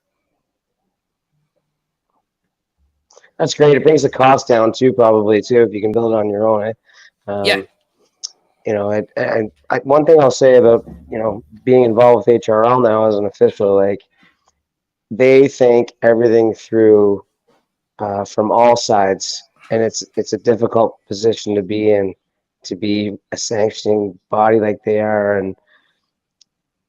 That's great. It brings the cost down too, probably too, if you can build it on your own. Yeah. You know, and one thing I'll say about, you know, being involved with HRL now as an official, like, they think everything through from all sides, and it's a difficult position to be in, to be a sanctioning body like they are, and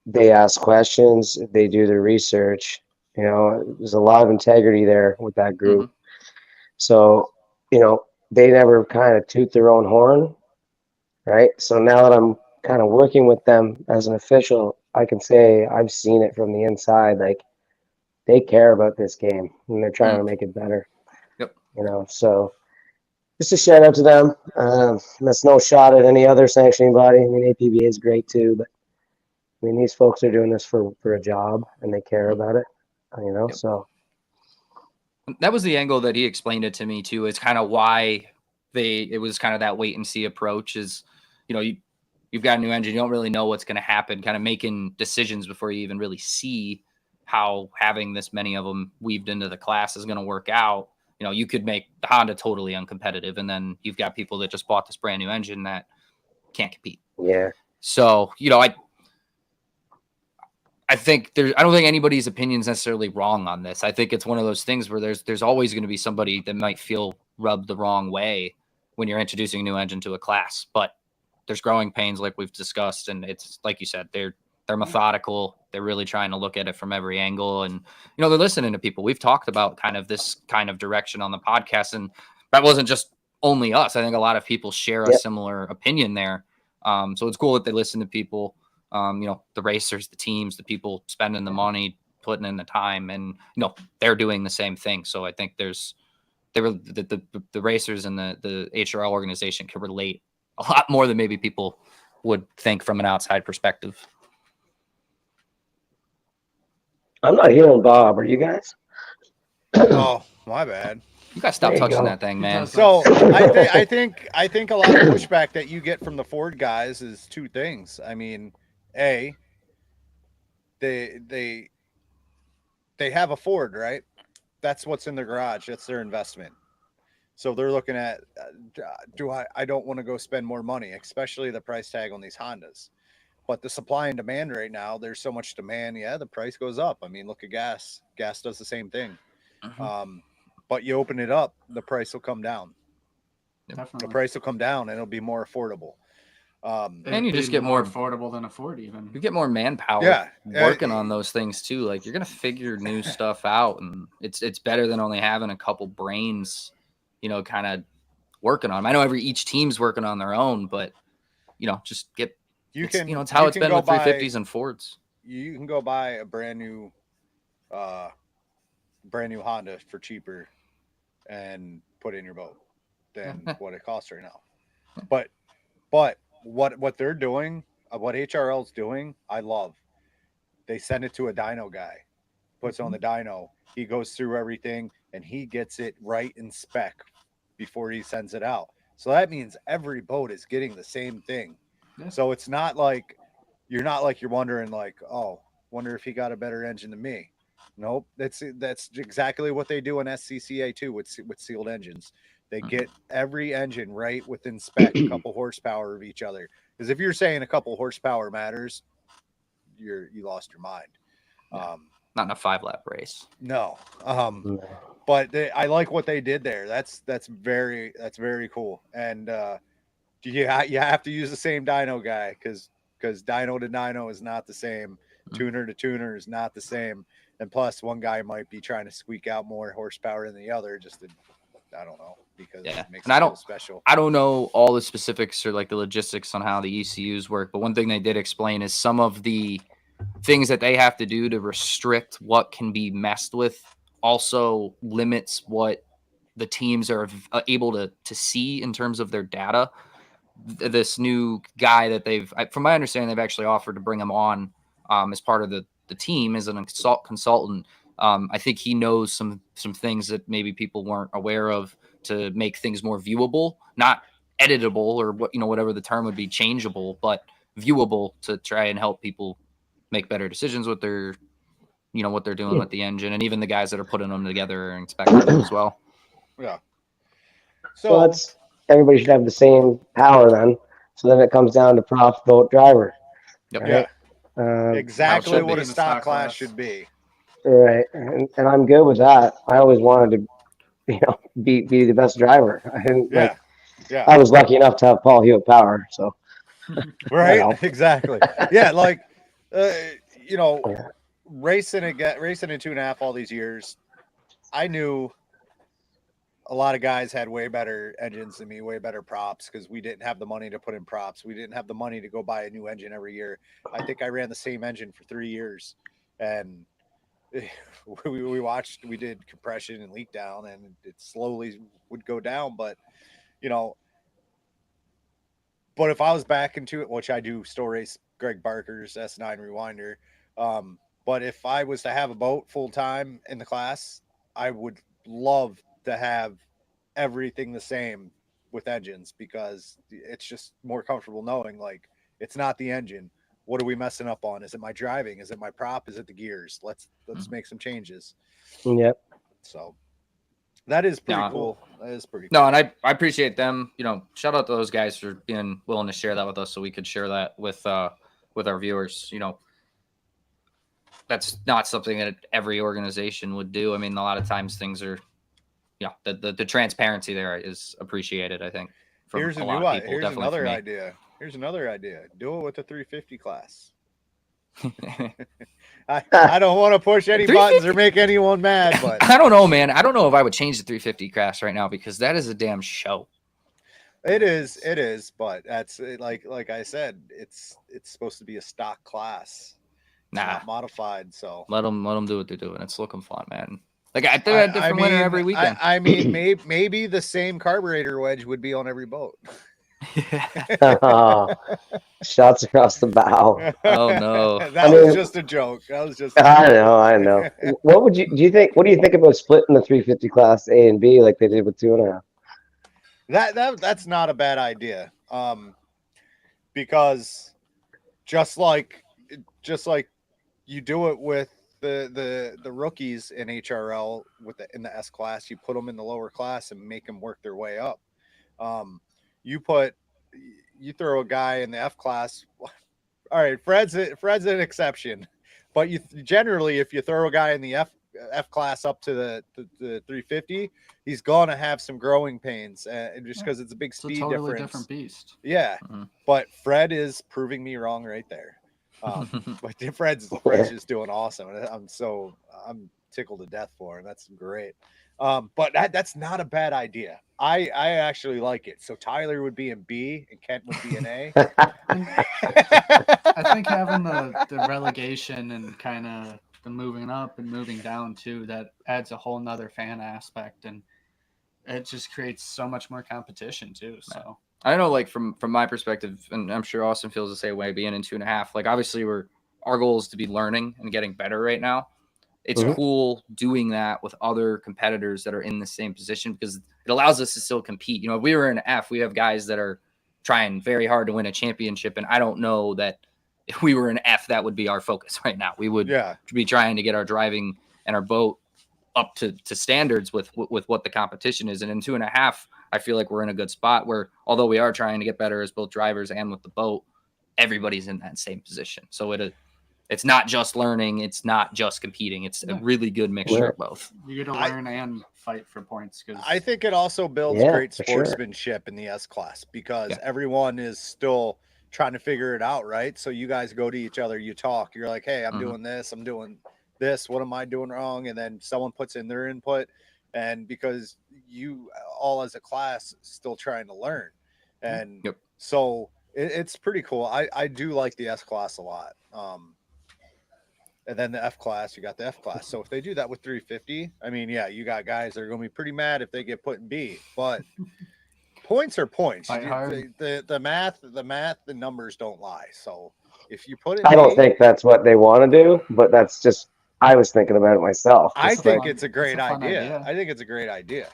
they ask questions, they do their research. You know, there's a lot of integrity there with that group. Mhm. So, you know, they never kind of toot their own horn, right? So now that I'm kind of working with them as an official, I can say I've seen it from the inside. Like, they care about this game and they're trying to make it better. Yep. You know, so just a shout out to them. That's no shot at any other sanctioning body. I mean, APB is great too, but I mean, these folks are doing this for a job and they care about it. You know, Yep. so That was the angle that he explained it to me too. Is kind of why it was kind of that wait and see approach. Is, you know, you've got a new engine, you don't really know what's going to happen. Kind of making decisions before you even really see how having this many of them weaved into the class is going to work out. You know, you could make the Honda totally uncompetitive, and then you've got people that just bought this brand new engine that can't compete. yeah. So, you know, I think I don't think anybody's opinion is necessarily wrong on this. I think it's one of those things where there's always going to be somebody that might feel rubbed the wrong way when you're introducing a new engine to a class, but there's growing pains like we've discussed. And it's like you said, they're methodical. They're really trying to look at it from every angle. And, you know, they're listening to people. We've talked about kind of this kind of direction on the podcast, and that wasn't just only us. I think a lot of people share a similar opinion there. So it's cool that they listen to people. You know, the racers, the teams, the people spending the money, putting in the time, and, you know, they're doing the same thing. So I think the racers and the HRL organization can relate a lot more than maybe people would think from an outside perspective. I'm not hearing Bob. Are you guys? Oh, my bad. You guys stop touching that thing, man. So I think a lot of pushback that you get from the Ford guys is two things. I mean, A, they have a Ford, right? That's what's in their garage. That's their investment. So they're looking at, I don't want to go spend more money, especially the price tag on these Hondas. But the supply and demand right now, there's so much demand. Yeah, the price goes up. I mean, look at gas. Gas does the same thing. But you open it up, the price will come down. Definitely. The price will come down and it'll be more affordable. And you just get more affordable than a Ford even. You get more manpower working on those things too. Like, you're going to figure new stuff out, and it's better than only having a couple brains, you know, kind of working on them. I know each team's working on their own, but, you know, just get, it's how it's been with 350s and Fords. You can go buy a brand new Honda for cheaper and put in your boat than what it costs right now. But what they're doing, what HRL's doing, I love. They send it to a dyno guy, puts on the dyno. He goes through everything and he gets it right in spec before he sends it out. So that means every boat is getting the same thing. Yeah. So it's not like you're wondering like, oh, wonder if he got a better engine than me. Nope, that's exactly what they do in SCCA too with sealed engines. They get every engine right within spec, a couple horsepower of each other. Because if you're saying a couple horsepower matters, you lost your mind. Not in a 5-lap race. No. But I like what they did there. That's very cool. And you have to use the same dyno guy because dyno to dyno is not the same. Tuner to tuner is not the same. And plus, one guy might be trying to squeak out more horsepower than the other, just to, I don't know, because Yeah. it makes And it I feel don't- special. I don't know all the specifics or like the logistics on how the ECUs work, but one thing they did explain is some of the things that they have to do to restrict what can be messed with also limits what the teams are able to see in terms of their data. This new guy that from my understanding, they've actually offered to bring him on as part of the team as an consultant. I think he knows some things that maybe people weren't aware of to make things more viewable, not editable or whatever the term would be, changeable, but viewable to try and help people make better decisions with their, what they're doing with the engine, and even the guys that are putting them together and inspecting them as well. Yeah. So that's everybody should have the same power then. So then it comes down to prop, boat, driver. Yep. Right? Yeah. Exactly what be a in the stock stock class class. should be. Right. And I'm good with that. I always wanted to, be the best driver. I didn't Yeah. Yeah. I was lucky enough to have Paul Hewitt power. So Right. Exactly. Yeah. Like, Yeah. racing in 2.5 all these years, I knew a lot of guys had way better engines than me, way better props, because we didn't have the money to put in props. We didn't have the money to go buy a new engine every year. I think I ran the same engine for 3 years, and we did compression and leak down, and it slowly would go down. But but if I was back into it, which I do, still race Greg Barker's S9 Rewinder. But if I was to have a boat full time in the class, I would love to have everything the same with engines, because it's just more comfortable knowing, like, it's not the engine. What are we messing up on? Is it my driving? Is it my prop? Is it the gears? Let's make some changes. Yep. So that is pretty Yeah. cool. That is pretty No, cool. and I appreciate them. Shout out to those guys for being willing to share that with us, so we could share that with our viewers. That's not something that every organization would do. I mean, a lot of times things are, the transparency there is appreciated, I think. Here's a lot of people, here's definitely for another me. idea. Here's another idea. Do it with the 350 class. I don't want to push any buttons or make anyone mad, but I don't know, man. I don't know if I would change the 350 class right now, because that is a damn show. it is, but that's like I said, it's supposed to be a stock class. It's not modified, so let them do what they're doing. It's looking fun, man. Like I think a different winner every weekend. I mean, maybe the same carburetor wedge would be on every boat. Shots across the bow. Oh no. That was just a joke. That was just I know. What do you think about splitting the 350 class A and B like they did with 2.5? That's not a bad idea. Because just like you do it with the rookies in HRL in the S class, you put them in the lower class and make them work their way up. You throw a guy in the F class. All right, Fred's an exception, but generally, if you throw a guy in the F class up to the 350, he's gonna have some growing pains, just because it's a big speed totally difference. Different beast. Yeah, but Fred is proving me wrong right there. But Fred's just doing awesome. I'm tickled to death for him. That's great. But that's not a bad idea. I actually like it. So Tyler would be in B and Kent would be in A. I think having the relegation and kind of the moving up and moving down too, that adds a whole nother fan aspect, and it just creates so much more competition too. So I know, like from my perspective, and I'm sure Austin feels the same way, being in 2.5. Like obviously our goal is to be learning and getting better right now. It's cool doing that with other competitors that are in the same position, because it allows us to still compete. If we were in F, we have guys that are trying very hard to win a championship. And I don't know that if we were in F, that would be our focus right now. We would be trying to get our driving and our boat up to standards with what the competition is. And in 2.5, I feel like we're in a good spot where, although we are trying to get better as both drivers and with the boat, everybody's in that same position. So it's not just learning. It's not just competing. It's a really good mixture of both. You get to learn and fight for points. Because I think it also builds great sportsmanship in the S class, because everyone is still trying to figure it out, right? So you guys go to each other, you talk. You're like, hey, I'm doing this. I'm doing this? What am I doing wrong? And then someone puts in their input, and because you all as a class still trying to learn, and Yep. so it's pretty cool. I do like the S class a lot. And then the F class, you got the F class. So if they do that with 350, I mean, yeah, you got guys that are going to be pretty mad if they get put in B, but points are points. Fight hard. The math, the numbers don't lie. So if you put in I don't B, think that's what they want to do, but that's just, I was thinking about it myself. I It's a think fun- it's a great it's a fun idea. idea. I think it's a great idea.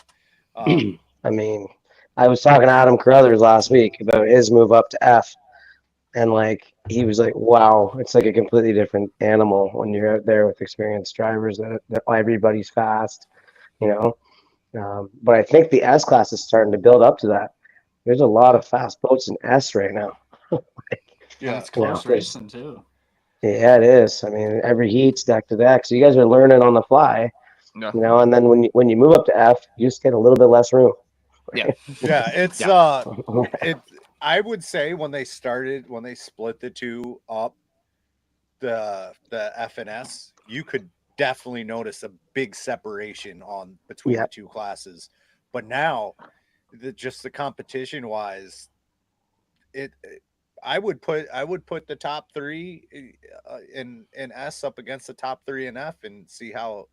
I mean, I was talking to Adam Carruthers last week about his move up to F, and like he was like, "Wow, it's like a completely different animal when you're out there with experienced drivers. That everybody's fast, you know." But I think the S class is starting to build up to that. There's a lot of fast boats in S right now. And Yeah. it's close there's- racing too. Yeah, it is. I mean, every heat's deck to deck, so you guys are learning on the fly, Yeah. you know. And then when you move up to F, you just get a little bit less room. Yeah. Yeah, it's it. I would say when they split the two up, the F and S, you could definitely notice a big separation on between the two classes. But now, just the competition wise, I would put the top three in S up against the top three in F and see how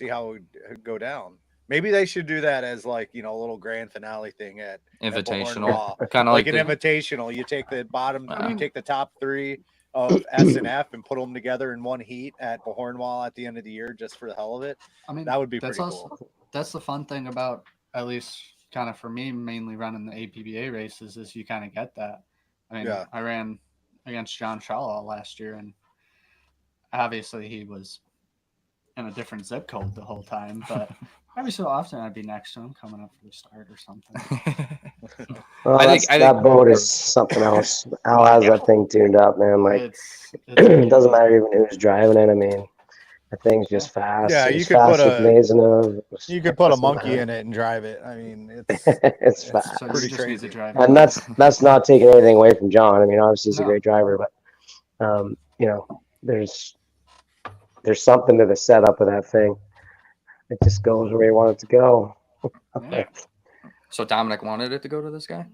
it would go down. Maybe they should do that as like, a little grand finale thing at Invitational, Bournemouth. kind of like like an the, invitational. You take the bottom, I you take the top three of S and F and put them together in one heat at Bohornwall at the end of the year, just for the hell of it. I mean, That would be that's pretty also, cool. That's the fun thing about, at least kind of for me, mainly running the APBA races, is you kind of get that. I mean, Yeah. I ran against John Shaw last year, and obviously he was in a different zip code the whole time, but every so often I'd be next to him coming up for the start or something. Well, I think that boat is something else. Al has that thing tuned up, man. Like It's it doesn't matter even who's driving it. I mean, the thing's just fast. Yeah, It you was could put fast with Mazenov. You could put a Doesn't monkey matter. in it and drive it. I mean, It's fast. So pretty you just need crazy. to drive And that's not taking anything away from John. I mean, obviously he's a No. great driver, but there's something to the setup of that thing. It just goes where you want it to go. Yeah. so Dominic wanted it to go to this guy.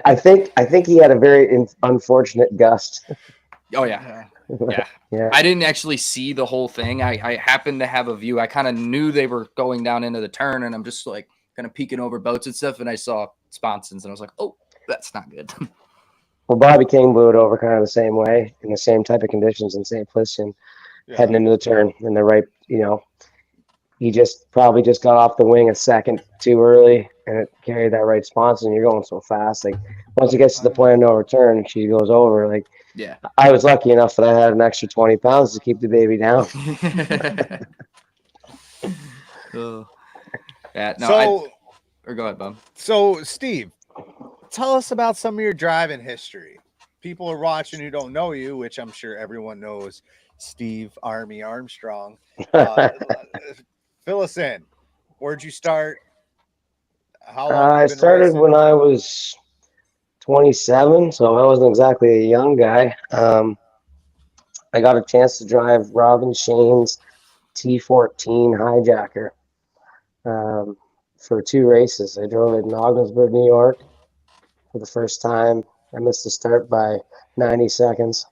I think he had a very unfortunate gust. Oh yeah. Yeah. Yeah. I didn't actually see the whole thing. I happened to have a view. I kind of knew they were going down into the turn, and I'm just like kind of peeking over boats and stuff, and I saw sponsons, and I was like, oh, that's not good. Well, Bobby King blew it over kind of the same way in the same type of conditions in St. Position, heading into the turn in the right. He probably just got off the wing a second too early, and it carried that right sponsor, and you're going so fast. Like once it gets to the point of no return, she goes over. Like Yeah. I was lucky enough that I had an extra 20 pounds to keep the baby down. Yeah. No. So, or go ahead, Bob. So, Steve, tell us about some of your driving history. People are watching who don't know you, which I'm sure everyone knows. Steve Army Armstrong. Fill us in. Where'd you start? How long? I started when I was 27, so I wasn't exactly a young guy. I got a chance to drive Robin Shane's T14 hijacker for 2 races. I drove it in Ogdensburg, New York for the first time. I missed the start by 90 seconds.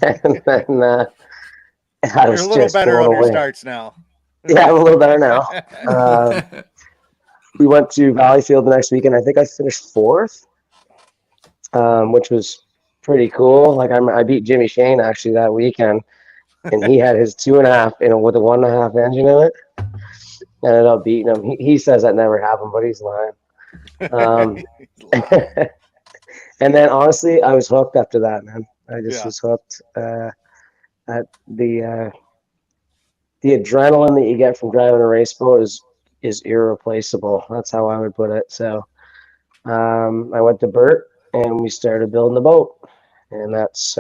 And then I was You're a little just better blown on your away. starts now. Yeah, I'm a little better now. We went to Valleyfield the next weekend. I think I finished 4th, which was pretty cool. Like I beat Jimmy Shane actually that weekend, and he had his 2.5 with a 1.5 engine in it. Ended up beating him. He says that never happened, but he's lying. And then honestly, I was hooked after that, man. I just was hooked. At the adrenaline that you get from driving a race boat is irreplaceable. That's how I would put it. So I went to Bert and we started building the boat, and that's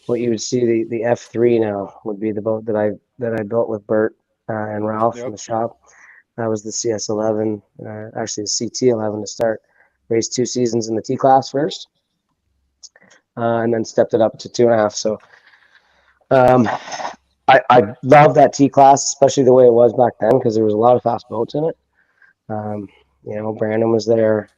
what you would see. The F3 now would be the boat that I built with Bert and Ralph in the shop. That was the CS11, actually the CT11 to start. Raced 2 seasons in the T class first. and then stepped it up to 2.5. So I love that T class, especially the way it was back then, because there was a lot of fast boats in it. Brandon was there.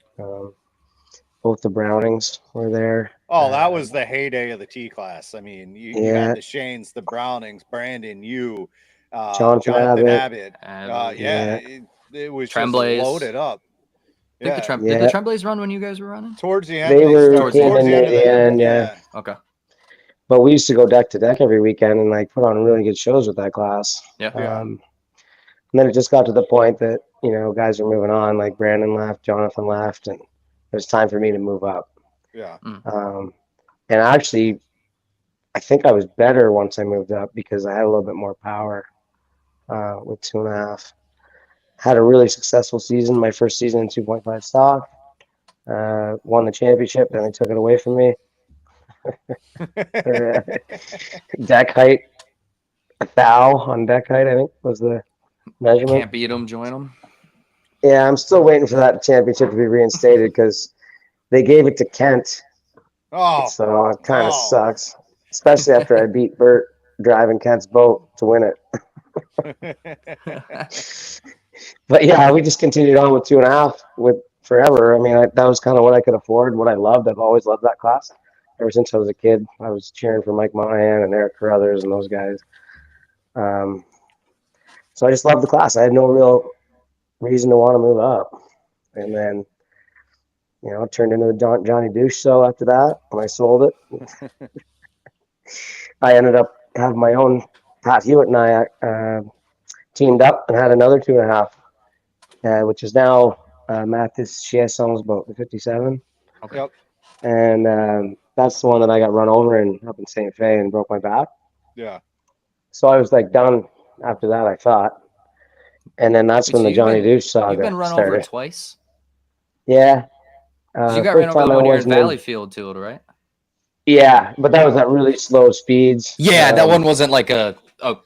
Both the Brownings were there. Oh, that was the heyday of the T class. I mean, you had the Shanes, the Brownings, Brandon, you, Jonathan Abbott. Yeah. It was Tremblays. just loaded up. Did the Tremblays run when you guys were running? Towards the end, They were towards the end of the end, yeah. Okay. But we used to go deck to deck every weekend and like put on really good shows with that class. Yeah. And then it just got to the point that, guys are moving on, like Brandon left, Jonathan left, and it was time for me to move up. Yeah. And actually, I think I was better once I moved up because I had a little bit more power with 2.5. Had a really successful season, my first season in 2.5 stock. Won the championship, then they took it away from me. Deck height, 1,000 on deck height, I think was the measurement. Can't beat them, join them. Yeah, I'm still waiting for that championship to be reinstated because they gave it to Kent. Oh, so it kind of sucks, especially after I beat Bert driving Kent's boat to win it. But yeah, we just continued on with 2.5 with forever. I mean, that was kind of what I could afford, what I loved. I've always loved that class. Ever since I was a kid, I was cheering for Mike Monahan and Eric Carruthers and those guys. So I just loved the class. I had no real reason to want to move up. And then, it turned into the Johnny Douche show after that when I sold it. I ended up having my own. Pat Hewitt and I teamed up and had another 2.5, which is now Mathis Chiason's boat, the 57. Okay. Yep. And that's the one that I got run over up in St. Fe and broke my back. Yeah. So I was like done after that, I thought. And then that's when the Johnny Douche saga You've been run started. over twice? Yeah. You got ran over when you were in Valleyfield too, right? Yeah, but that was at really slow speeds. Yeah, that one wasn't like a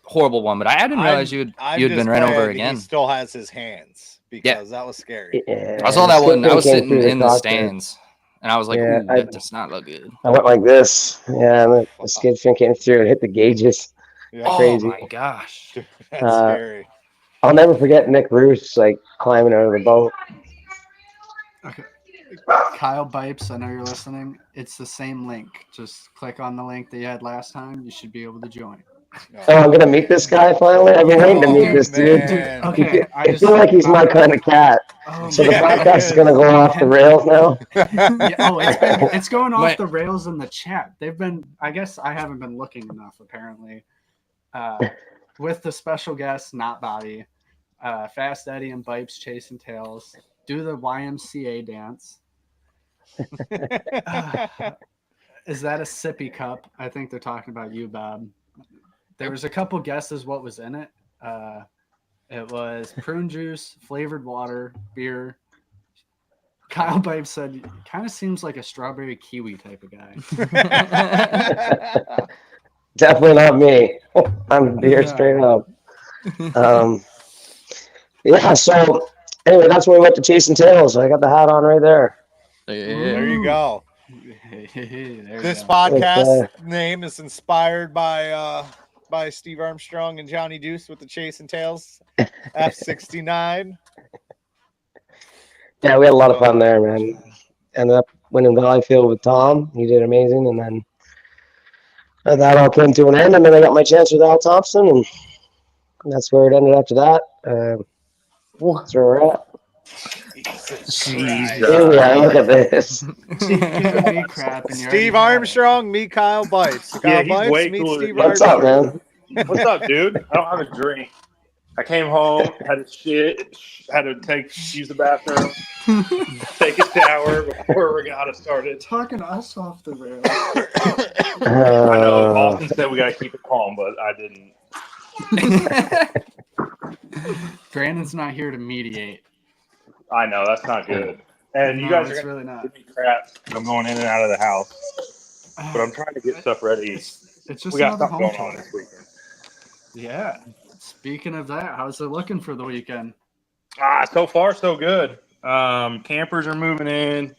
horrible one, but I didn't realize you'd been ran over again. He still has his hands because that was scary. Yeah, I saw that one. I was sitting in the stands, and I was like, "Ooh, that does not look good." I went like this. Yeah, and the skid fin came through and hit the gauges. Yeah. Crazy. Oh my gosh, that's scary. I'll never forget Nick Roos like climbing out of the boat. Okay. Kyle Bipes, I know you're listening. It's the same link. Just click on the link that you had last time. You should be able to join. Oh, I'm gonna meet this guy finally. I've been waiting to meet this dude. Okay, I feel like he's my kind of cat. So the podcast is gonna go off the rails now. It's going off the rails in the chat. They've been. I guess I haven't been looking enough. Apparently, with the special guest, not Bobby, Fast Eddie and Bipes, Chasin Tails, do the YMCA dance. Is that a sippy cup? I think they're talking about you, Bob. There was a couple guesses what was in it. It was prune juice, flavored water, beer. Kyle Bipe said, kind of seems like a strawberry kiwi type of guy. Definitely not me. I'm beer straight up. Yeah, so anyway, that's when we went to Chasin Tails. I got the hat on right there. There you go. This go. podcast name is inspired by Steve Armstrong and Johnny Deuce with the Chasin Tails F69. Yeah, we had a lot of fun there, man. Ended up winning Valleyfield with Tom. He did amazing, and then that all came to an end. And then I got my chance with Al Thompson, and that's where it ended after that. That's where we're at. Here we are. Look at this. Steve Armstrong, me, Kyle Bipes. Kyle Bipes, meet Steve What's Armstrong. up, man? What's up, dude? I don't have a drink. I came home, had to shit, had to use the bathroom, take a shower before regatta started. Talking us off the rails. I know Austin said we got to keep it calm, but I didn't. Brandon's not here to mediate. I know that's not good. And you guys are really gonna not. give me crap. I'm going in and out of the house, but I'm trying to get stuff ready. It's just we got another stuff going home on this weekend. Yeah. Speaking of that, how's it looking for the weekend? So far so good. Campers are moving in.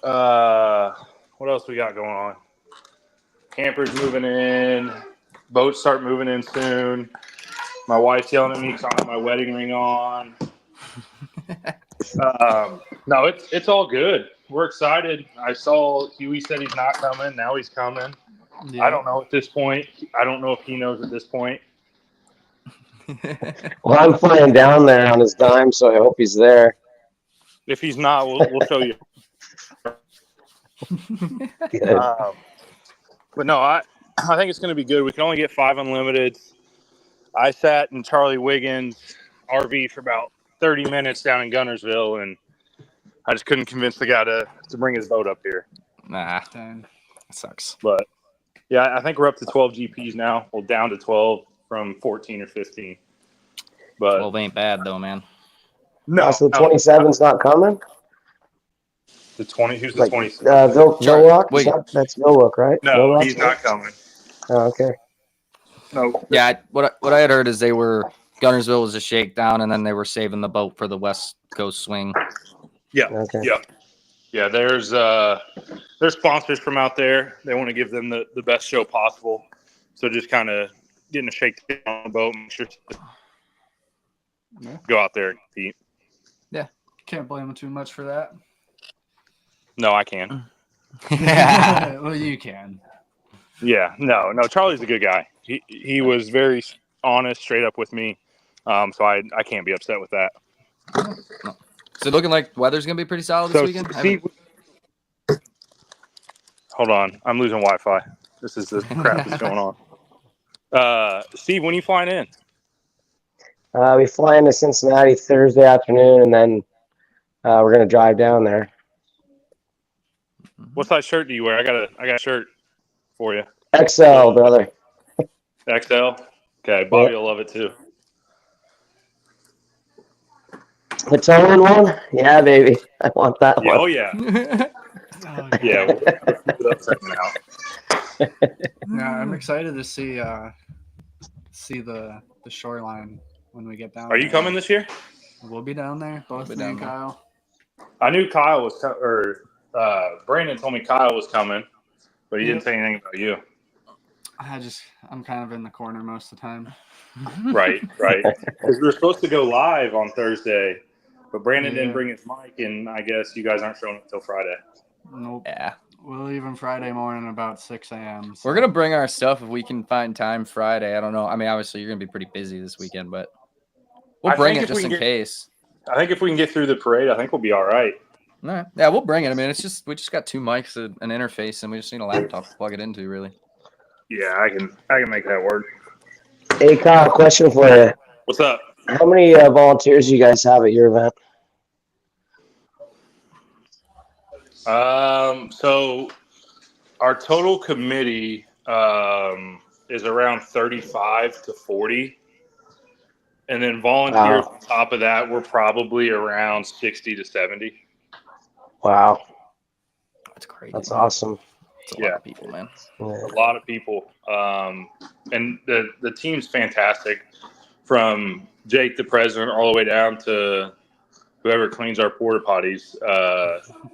What else we got going on? Campers moving in. Boats start moving in soon. My wife's yelling at me because I don't have my wedding ring on. No, it's all good. We're excited. I saw Huey said he's not coming. Now he's coming. Yeah. I don't know at this point. I don't know if he knows at this point. Well, I'm flying down there on his dime, so I hope he's there. If he's not, we'll show you. Good. But no, I think it's going to be good. We can only get 5 unlimited. I sat in Charlie Wiggins' RV for about 30 minutes down in Gunnersville, and I just couldn't convince the guy to bring his boat up here. Nah, Dang. that sucks. But yeah, I think we're up to 12 GPs now. Well, down to 12 from 14 or 15. But 12 ain't bad though, man. no, So the 27's not coming? the 20. Who's the Like, 20? Bill Rock? Wait. That's Bill Rock, right? Bill No, Rock? he's not coming. Oh, okay. No. Yeah, what I had heard is Gunnersville was a shakedown, and then they were saving the boat for the West Coast swing. Yeah. Okay. Yeah. There's sponsors from out there. They want to give them the best show possible. So just kind of getting a shakedown on the boat, make sure to go out there and compete. Can't blame him too much for that. No, I can. Well, you can. Yeah. No. Charlie's a good guy. He was very honest, straight up with me. So I can't be upset with that. Is it looking like weather's gonna be pretty solid this weekend? Steve, hold on, I'm losing Wi-Fi. This is the crap that's going on. Steve, when are you flying in? We fly into Cincinnati Thursday afternoon, and then we're gonna drive down there. What size shirt do you wear? I got a shirt for you. XL, brother. XL. Okay, Bobby will love it too. The tone one? Yeah, baby. I want that Yeah, one. oh yeah, yeah. We'll keep it up second out. Yeah, I'm excited to see the shoreline when we get down. Are you there. coming this year? We'll be down there. Both We'll be me and down there. Kyle. I knew Kyle was Brandon told me Kyle was coming, but he didn't say anything about you. I'm kind of in the corner most of the time. Right. Because we were supposed to go live on Thursday, but Brandon didn't bring his mic, and I guess you guys aren't showing up until Friday. Nope. Yeah. We'll leave on Friday morning about 6 a.m. So. We're gonna bring our stuff if we can find time Friday. I don't know. I mean, obviously you're gonna be pretty busy this weekend, but we'll I bring think it if we just in can get- case. I think if we can get through the parade, I think we'll be all right. All right. Yeah, we'll bring it. I mean, we just got 2 mics, an interface, and we just need a laptop to plug it into, really. Yeah, I can make that work. Hey, Kyle, question for you. What's up? How many volunteers do you guys have at your event? So our total committee is around 35 to 40. And then volunteers on top of that, we're probably around 60 to 70. Wow. That's crazy. That's awesome. It's a lot of people, man. Yeah. A lot of people. And the team's fantastic, from Jake, the president, all the way down to whoever cleans our porta potties.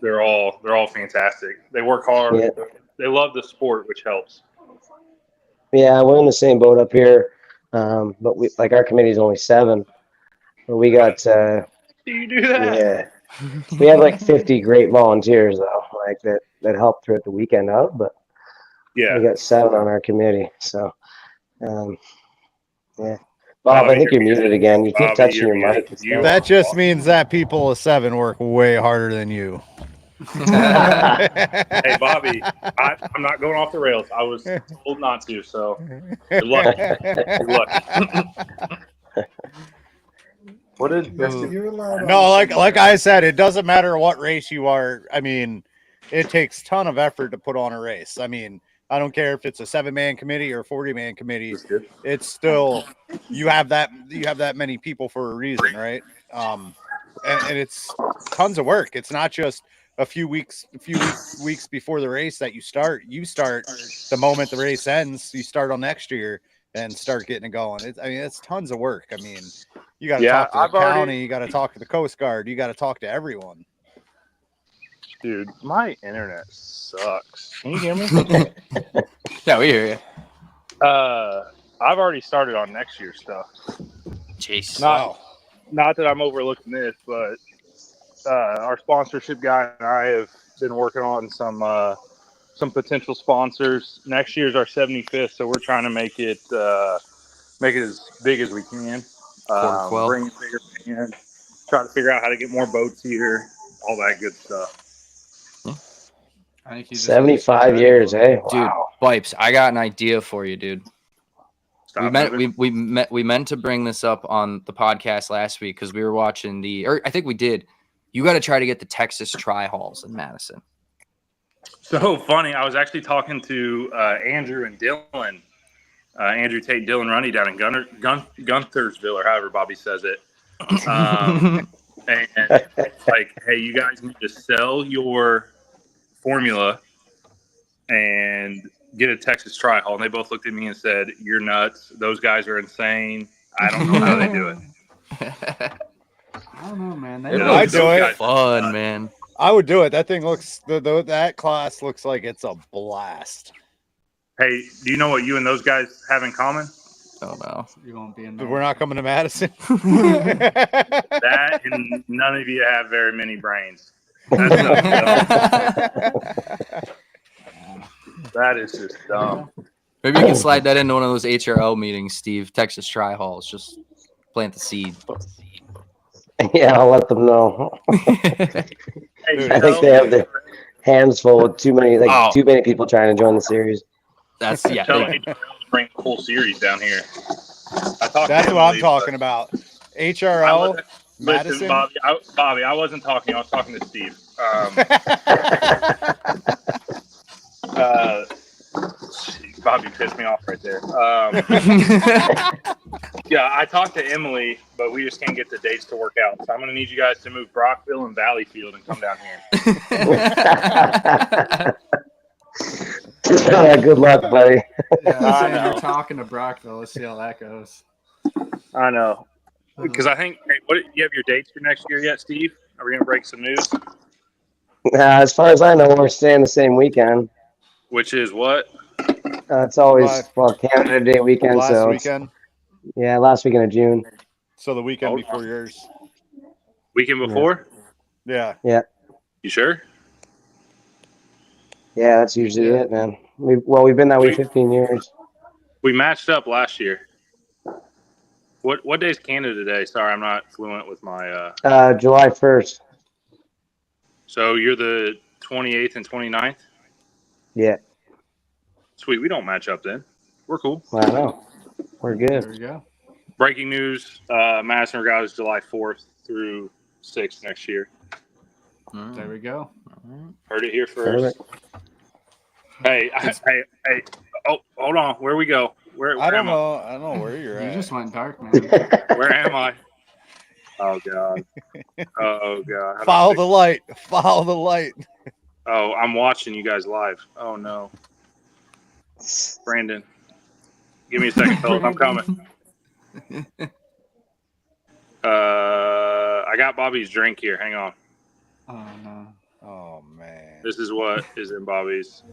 They're all fantastic. They work hard. Yeah. They love the sport, which helps. Yeah, we're in the same boat up here, but we our committee is only 7. But we got Do you do that? yeah, we have like 50 great volunteers though, like that help throughout the weekend out. But Yeah. we got 7 on our committee, so yeah. Bob, Bobby, I think you're you're muted again. You keep Bobby, touching you're your mic. muted. and You stuff. That just means that people of 7 work way harder than you. Hey, Bobby, I'm not going off the rails. I was told not to, so you're lucky. You're lucky. What did No, like I said, it doesn't matter what race you are. I mean, it takes a ton of effort to put on a race. I mean, I don't care if it's a 7-man committee or a 40-man committee. It's still you have that many people for a reason, right? And it's tons of work. It's not just a few weeks before the race that you start. You start the moment the race ends. You start on next year and start getting it going. It's tons of work. I mean, you got to talk to the county. You got to talk to the Coast Guard. You got to talk to everyone. Dude, my internet sucks. Can you hear me? Yeah, we hear you. I've already started on next year's stuff. Jeez. Not that I'm overlooking this, but our sponsorship guy and I have been working on some potential sponsors. Next year's our 75th, so we're trying to make it as big as we can. Quarter quell. Bring it bigger in. Try to figure out how to get more boats here. All that good stuff. I think you just 75 years, eh? Dude, Wow. Bipes, I got an idea for you, dude. Stop We meant to bring this up on the podcast last week because we were watching or I think we did. You got to try to get the Texas Tri Halls in Madison. So funny. I was actually talking to Andrew and Dylan, Andrew Tate, Dylan Runny down in Gunthersville, or however Bobby says it. And it's like, hey, you guys need to sell your formula and get a Texas Tri Hall. And they both looked at me and said, "You're nuts. Those guys are insane. I don't know how they do it." I don't know, man. I'd do it. Fun, man. I would do it. That thing looks that class looks like it's a blast. Hey, do you know what you and those guys have in common? Oh no, You won't be in But there. we're not coming to Madison. That and none of you have very many brains. That is just dumb. Maybe you can slide that into one of those HRL meetings, Steve. Texas Tri Halls. Just plant the seed. Yeah, I'll let them know. Hey, I think they have their hands full with too many people trying to join the series. That's Tell HRL to bring a full series down here. That's what I'm talking about. HRL, Madison. Listen, Bobby, I wasn't talking. I was talking to Steve. Bobby pissed me off right there. Yeah, I talked to Emily, but we just can't get the dates to work out. So I'm going to need you guys to move Brockville and Valleyfield and come down here. Good luck, buddy. Yeah, I I'm saying know. you're talking to Brockville. Let's see how that goes. I know. Because I think, hey, you have your dates for next year yet, Steve? Are we going to break some news? As far as I know, we're staying the same weekend. Which is what? It's always Canada Day weekend. Last weekend. Yeah, last weekend of June. So the weekend before yours. Weekend before? Yeah. You sure? Yeah, that's usually it, man. We've been that way 15 years. We matched up last year. What day is Canada Day? Sorry, I'm not fluent with my. July 1st. So you're the 28th and 29th? Yeah. Sweet. We don't match up then. We're cool. I know. We're There good. we go. Breaking news: Madison Regatta is July 4th through 6th next year. There we go. Heard it here first. Hey. Oh, hold on. Where we go? Where I don't am know. I don't know where you're You at. just went dark, man. Where am I? Oh God. Oh God. Follow the light. Follow the light. Oh, I'm watching you guys live. Oh no. Brandon. Give me a second, fellas. I'm coming. I got Bobby's drink here. Hang on. Oh no. Oh man. This is what is in Bobby's.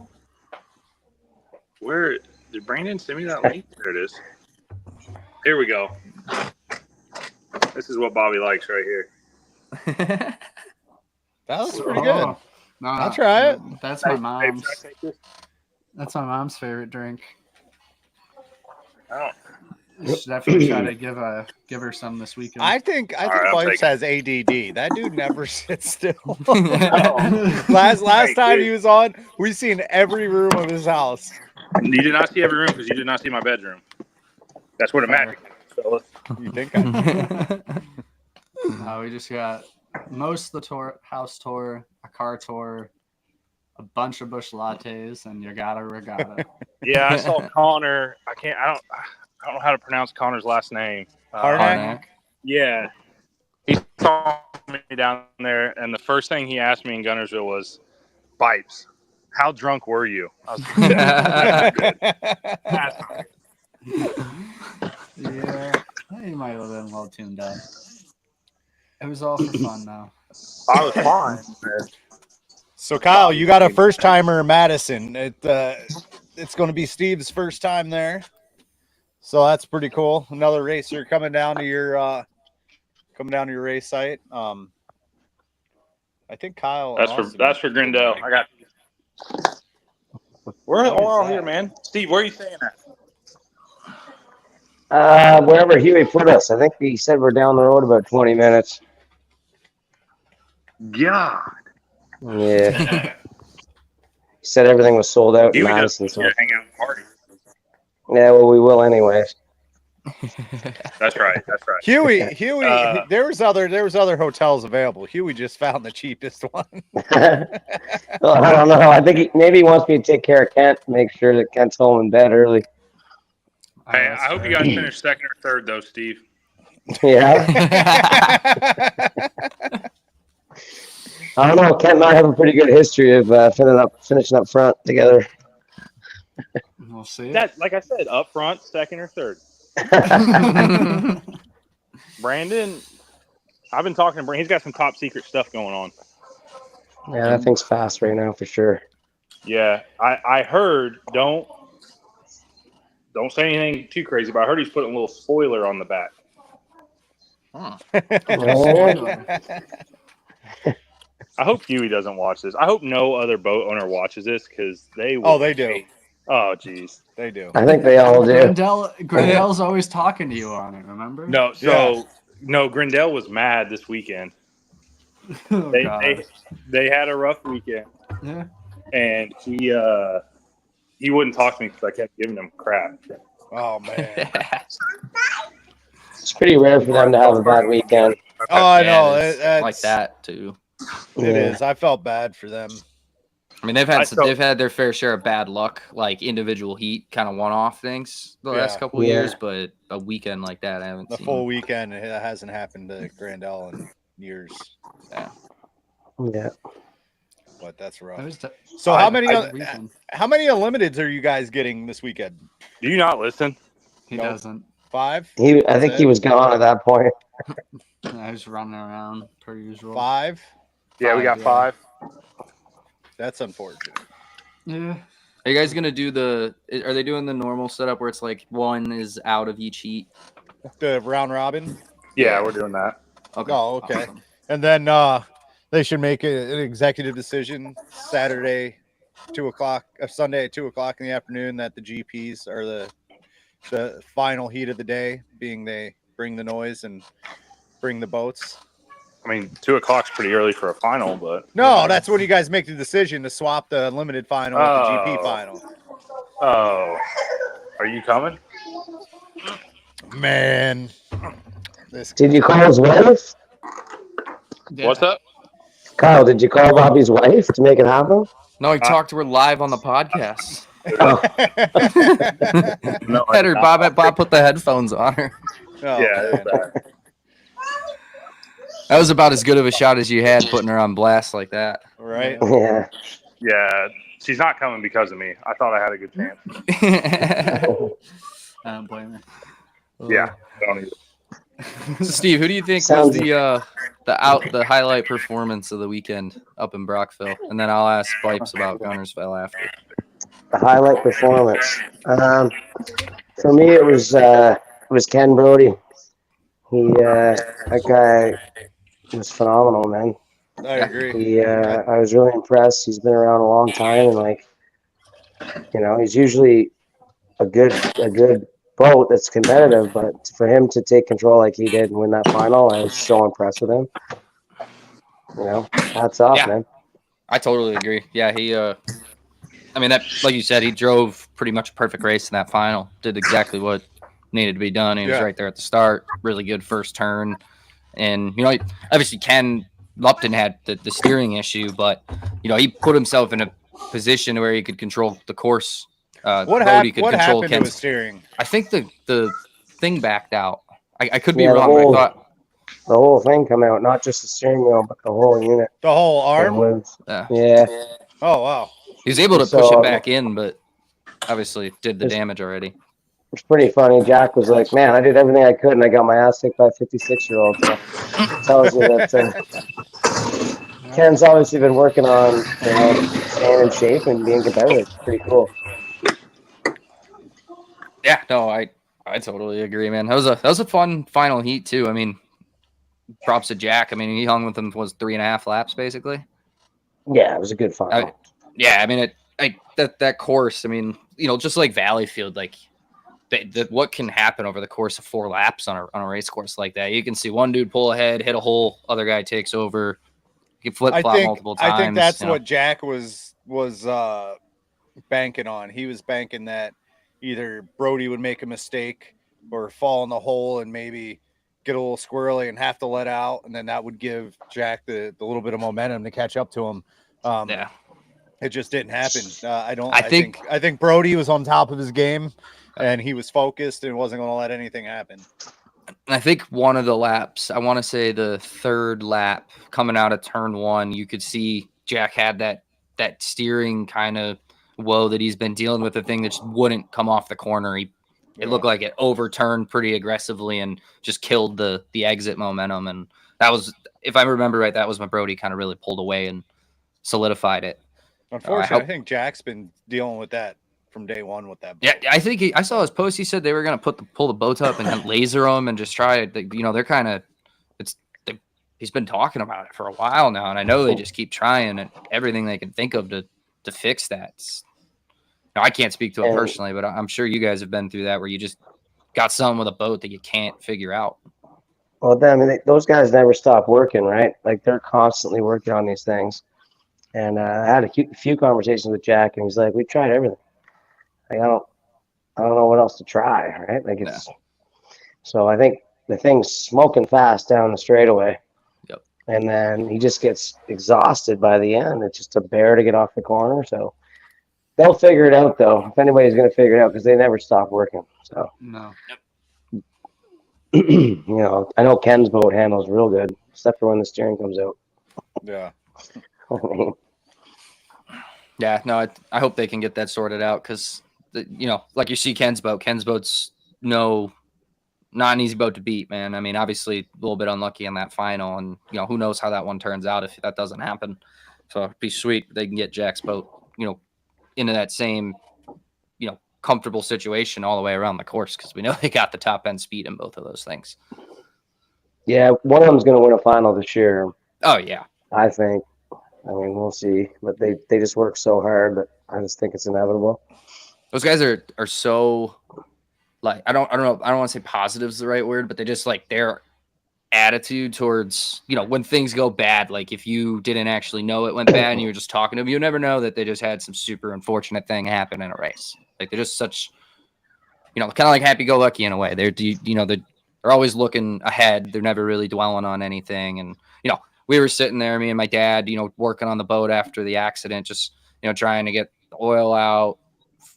Where did Brandon send me that link? There it is. Here we go. This is what Bobby likes right here. That was pretty good. No, I'll try it. That's my Hey, mom's. should I take this? That's my mom's favorite drink. Oh. You should definitely try to give her some this weekend. I think right, I'll Pipes take has ADD. That dude never sits still. Oh. last Hey, time dude. he was on, we seen every room of his house. You did not see every room because you did not see my bedroom. That's where the magic is, fellas. You think I We just got most of the house tour, a car tour, a bunch of bush lattes, and you got a regatta. Yeah, I saw Connor. I don't know how to pronounce Connor's last name. Harnack? Yeah. He saw me down there, and the first thing he asked me in Gunnersville was, Pipes, how drunk were you? I was Yeah, he might have been well tuned up. It was all for fun, though. I was fine. So Kyle, you got a first timer in Madison. It's going to be Steve's first time there, so that's pretty cool. Another racer coming down to your race site. I think Kyle. That's for Grindel. I got. We're all here, man. Steve, where are you staying at? Wherever Huey put us. I think he said we're down the road about 20 minutes. God. Yeah. He said everything was sold out in Huey Madison. doesn't hang out and party. Yeah, well, we will anyways. That's right. Huey. There was other hotels available. Huey just found the cheapest one. Well, I don't know. I think maybe he wants me to take care of Kent, make sure that Kent's home in bed early. Hey, I hope you guys finish second or third, though, Steve. Yeah. I don't know. Kent and I have a pretty good history of finishing up front together. We'll see. That, like I said, up front, second or third. Brandon, I've been talking to Brandon. He's got some top secret stuff going on. Yeah, that thing's fast right now for sure. Yeah, I heard. Don't say anything too crazy, but I heard he's putting a little spoiler on the back. I hope Huey doesn't watch this. I hope no other boat owner watches this because they will. Oh, they do. Oh, geez. They do. I think they all do. Grindel's always talking to you on it, remember? No, no, Grindel was mad this weekend. Oh, They had a rough weekend. Yeah. And he wouldn't talk to me because I kept giving him crap. Oh man. It's pretty rare for them to have a bad weekend. Oh, I know. It's like that too. It is. I felt bad for them. I mean, they've had their fair share of bad luck, like individual heat, kind of one-off things the last couple of years. But a weekend like that, I haven't seen. The full weekend, it hasn't happened to Grandel in years. Yeah. But that's rough. So how many unlimiteds are you guys getting this weekend? Do you not listen? He doesn't. 5? I think he was gone at that point. I was running around per usual. 5? Yeah, we got 5. That's unfortunate. Yeah. Are you guys gonna do are they doing the normal setup where it's like one is out of each heat? The round robin? Yeah, we're doing that. Okay. Oh, okay. Awesome. And then they should make an executive decision Saturday, 2 o'clock, Sunday at 2 o'clock in the afternoon that the GPs are the final heat of the day, being they bring the noise and bring the boats. I mean, 2 o'clock's pretty early for a final, but no, that's when you guys make the decision to swap the limited final with the GP final. Oh, are you coming? Man, Did you call his wife? Yeah. What's up? Kyle, did you call Bobby's wife to make it happen? No, he talked to her live on the podcast. Oh. No, Had her Bob put the headphones on her. Oh, yeah, man. That was about as good of a shot as you had, putting her on blast like that. Right? Yeah. Yeah, she's not coming because of me. I thought I had a good chance. I don't blame her. Yeah, don't either. So Steve, who do you think was the highlight performance of the weekend up in Brockville? And then I'll ask Pipes about Gunnersville after. The highlight performance. For me, it was Ken Brody. That guy was phenomenal, man. I agree. I was really impressed. He's been around a long time, and he's usually a good boat that's competitive. But for him to take control like he did and win that final, I was so impressed with him. Hats off, man. I totally agree. Yeah, he. I mean, that, like you said, he drove pretty much a perfect race in that final. Did exactly what needed to be done. He was right there at the start. Really good first turn, and obviously Ken Lupton had the steering issue, but he put himself in a position where he could control the course. What happened to his steering? I think the thing backed out. I could be wrong. I thought the whole thing come out, not just the steering wheel, but the whole unit. The whole arm? Yeah. Oh, wow. He was able to push it back in, but obviously did the damage already. It's pretty funny. Jack was like, "Man, I did everything I could, and I got my ass kicked by a 56-year-old." So tells you that Ken's obviously been working on, staying in shape and being competitive. It's pretty cool. Yeah, no, I totally agree, man. That was a fun final heat too. I mean, props to Jack. I mean, he hung with him was 3.5 laps basically. Yeah, it was a good final. I mean, that course. I mean, just like Valleyfield, like what can happen over the course of 4 laps on a race course like that? You can see one dude pull ahead, hit a hole, other guy takes over. You can flip flop multiple times. I think that's what Jack was banking on. He was banking that either Brody would make a mistake or fall in the hole and maybe get a little squirrely and have to let out, and then that would give Jack the little bit of momentum to catch up to him. Yeah, it just didn't happen. I think Brody was on top of his game and he was focused and wasn't going to let anything happen. I think one of the laps, I want to say the 3rd lap coming out of turn 1, you could see Jack had that steering kind of woe that he's been dealing with, the thing that just wouldn't come off the corner. It looked like it overturned pretty aggressively and just killed the exit momentum. And that was, if I remember right, that was when Brody kind of really pulled away and solidified it. Unfortunately, I think Jack's been dealing with that from day one with that boat. Yeah, I think I saw his post. He said they were going to pull the boat up and laser them and just try it. They're kind of he's been talking about it for a while now, and I know they just keep trying and everything they can think of to fix that. I can't speak to it personally, but I'm sure you guys have been through that where you just got something with a boat that you can't figure out. Well, I mean, those guys never stop working, right? Like they're constantly working on these things. And I had a few conversations with Jack, and he's like, "We tried everything. Like, I don't know what else to try, right? Like it's." So I think the thing's smoking fast down the straightaway. Yep. And then he just gets exhausted by the end. It's just a bear to get off the corner. So they'll figure it out, though. If anybody's going to figure it out, because they never stop working. So No. I know Ken's boat handles real good, except for when the steering comes out. Yeah. Yeah, no, I hope they can get that sorted out because, like you see Ken's boat's not an easy boat to beat, man. I mean, obviously a little bit unlucky in that final, and who knows how that one turns out if that doesn't happen. So it'd be sweet if they can get Jack's boat, into that same, comfortable situation all the way around the course because we know they got the top end speed in both of those things. Yeah, one of them's going to win a final this year. Oh yeah, I think. I mean, we'll see, but they just work so hard that I just think it's inevitable. Those guys are so, like, I don't know, I don't want to say positive is the right word, but they just like their attitude towards, when things go bad, like if you didn't actually know it went bad and you were just talking to them, you never know that they just had some super unfortunate thing happen in a race. Like they're just such, kind of like happy-go-lucky in a way. They're always looking ahead. They're never really dwelling on anything. And, we were sitting there, me and my dad, working on the boat after the accident, just, trying to get the oil out,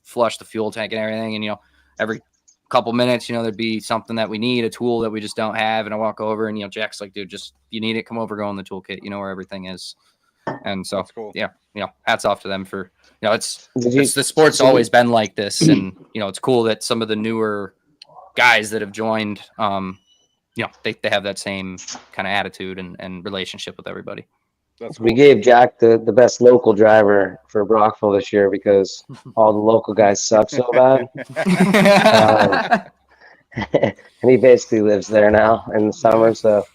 flush the fuel tank and everything. And, every couple minutes, there'd be something that we need, a tool that we just don't have. And I walk over and, Jack's like, dude, just, you need it, come over, go in the toolkit, where everything is. And so, cool. Yeah, hats off to them for, it's the sport's always been like this. And, it's cool that some of the newer guys that have joined, they have that same kind of attitude and relationship with everybody. That's cool. We gave Jack the best local driver for Brockville this year because all the local guys suck so bad. And he basically lives there now in the summer. So